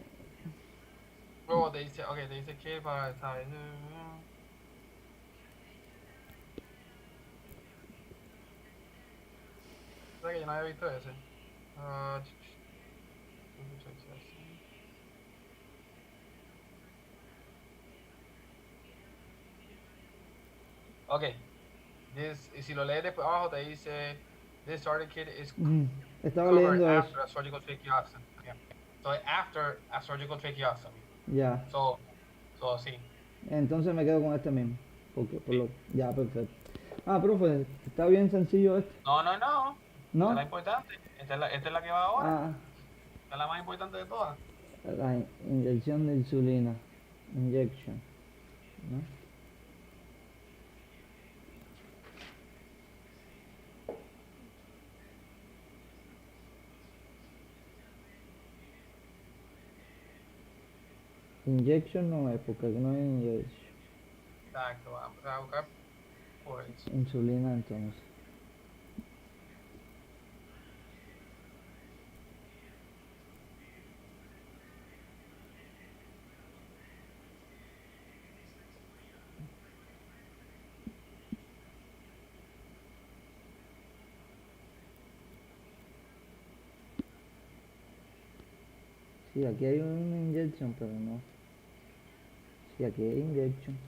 Luego te dice que para saber. ¿Sabes que yo no había visto ese? Ok, y si lo lees después abajo te dice, this starter kit is Estaba covered leyendo eso. after a surgical tracheostomy. Yeah. So after a surgical tracheostomy. Ya. So sí. Entonces me quedo con este mismo. Porque por Sí. lo... Ya, perfecto. Ah, profe, está bien sencillo este. No. ¿No? Esta es la importante. Esta es la que va ahora. Ah, Esta es la más importante de todas. la inyección de insulina. Injection. ¿No? Injection no es porque aquí no hay injection. Exacto, vamos a empezar a buscar por eso. Insulina entonces. Sí, aquí hay una inyección, pero no. Sí, aquí hay inyección.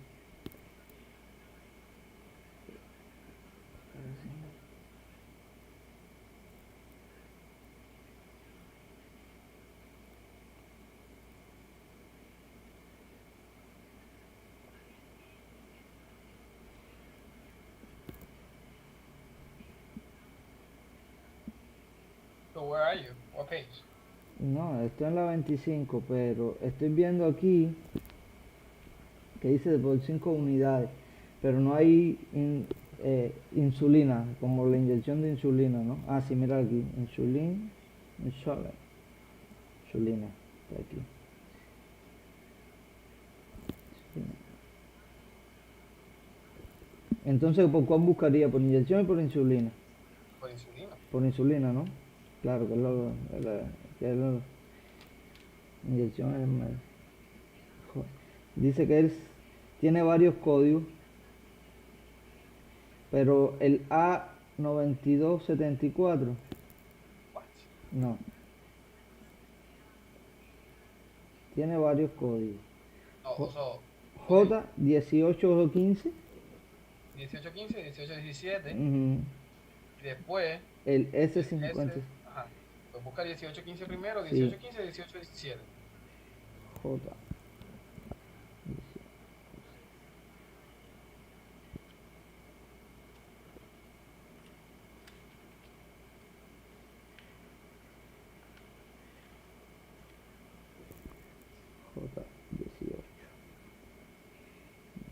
So where are you? What page? No, estoy en la 25, pero estoy viendo aquí que dice por 5 unidades, pero no hay insulina, como la inyección de insulina, ¿no? Ah, sí, mira aquí, insulina, insulina, está aquí. Entonces, ¿por cuál buscaría? ¿Por inyección o por insulina? Por insulina. Por insulina, ¿no? Claro, que es lo inyección es más. Dice que él tiene varios códigos, pero el A9274, What? no. Tiene varios códigos. No, so, J1815, 1815, 1817. ujú, Y después el el S50, Ajá. Pues busca 1815 primero, Sí. 1815, 1817. J. J18.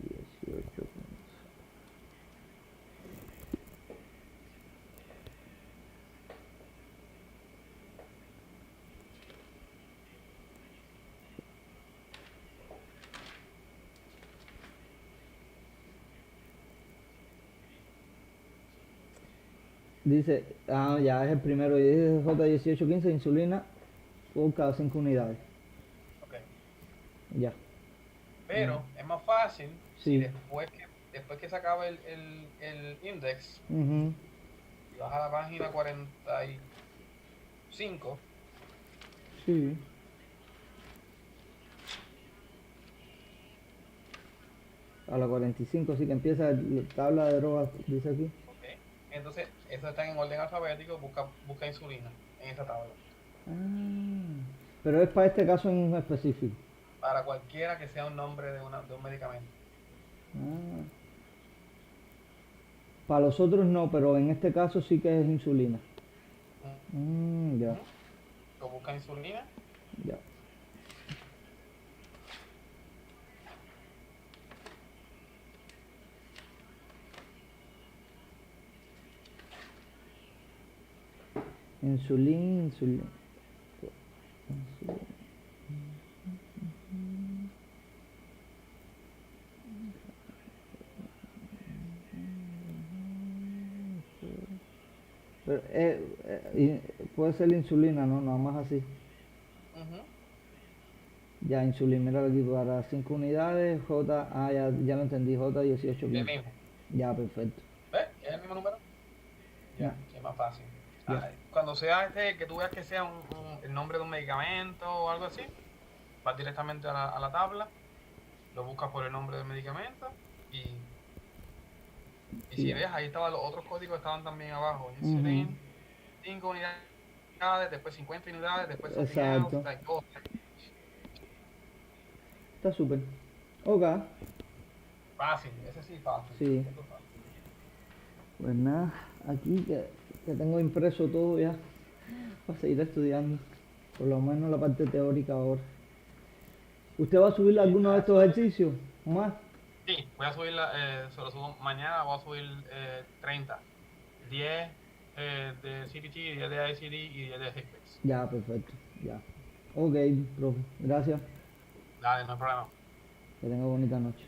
18. Dice, ya es el primero, y dice J1815, insulina por cada 5 unidades. Ok. Ya. Pero es más fácil si Sí. después que se acaba el index Ujú. y vas a la página 45, Sí. A la 45, sí que empieza la tabla de drogas, dice aquí. ok. Entonces, eso está en orden alfabético, busca insulina en esa tabla. Pero es para este caso en específico. Para cualquiera que sea un nombre de un medicamento. Ah. Para los otros no, pero en este caso sí que es insulina. Ya, So, busca insulina. ya. Insulina. Pero, puede ser la insulina, ¿no? Nada más así. Ya, insulina, mira aquí para 5 unidades, ya lo entendí, J1815. El mismo. Ya, perfecto. ¿Ves? ¿Es el mismo número? Ya, Ya. que es más fácil. Ya. Ay, cuando sea que tú veas que sea el nombre de un medicamento o algo así, vas directamente a la tabla, lo buscas por el nombre del medicamento y si ya. ves, ahí estaban los otros códigos, estaban también abajo. Ujú. Insulin, 5 unidades, después 50 unidades, después something else, Exacto. like, oh, Está súper. Ok. fácil, ese sí fácil. Sí. eso es fácil. Pues nada, aquí que tengo impreso todo ya para seguir estudiando. Por lo menos la parte teórica ahora. ¿Usted va a subir alguno de estos ejercicios? ¿Más? Sí, voy a subir, se lo subo mañana, voy a subir 30. 10 de CPT, 10 de ICD y 10 de HICPEX. Ya, perfecto. Ya. Ok, profe. Gracias. Dale, no hay problema. Que tenga bonita noche.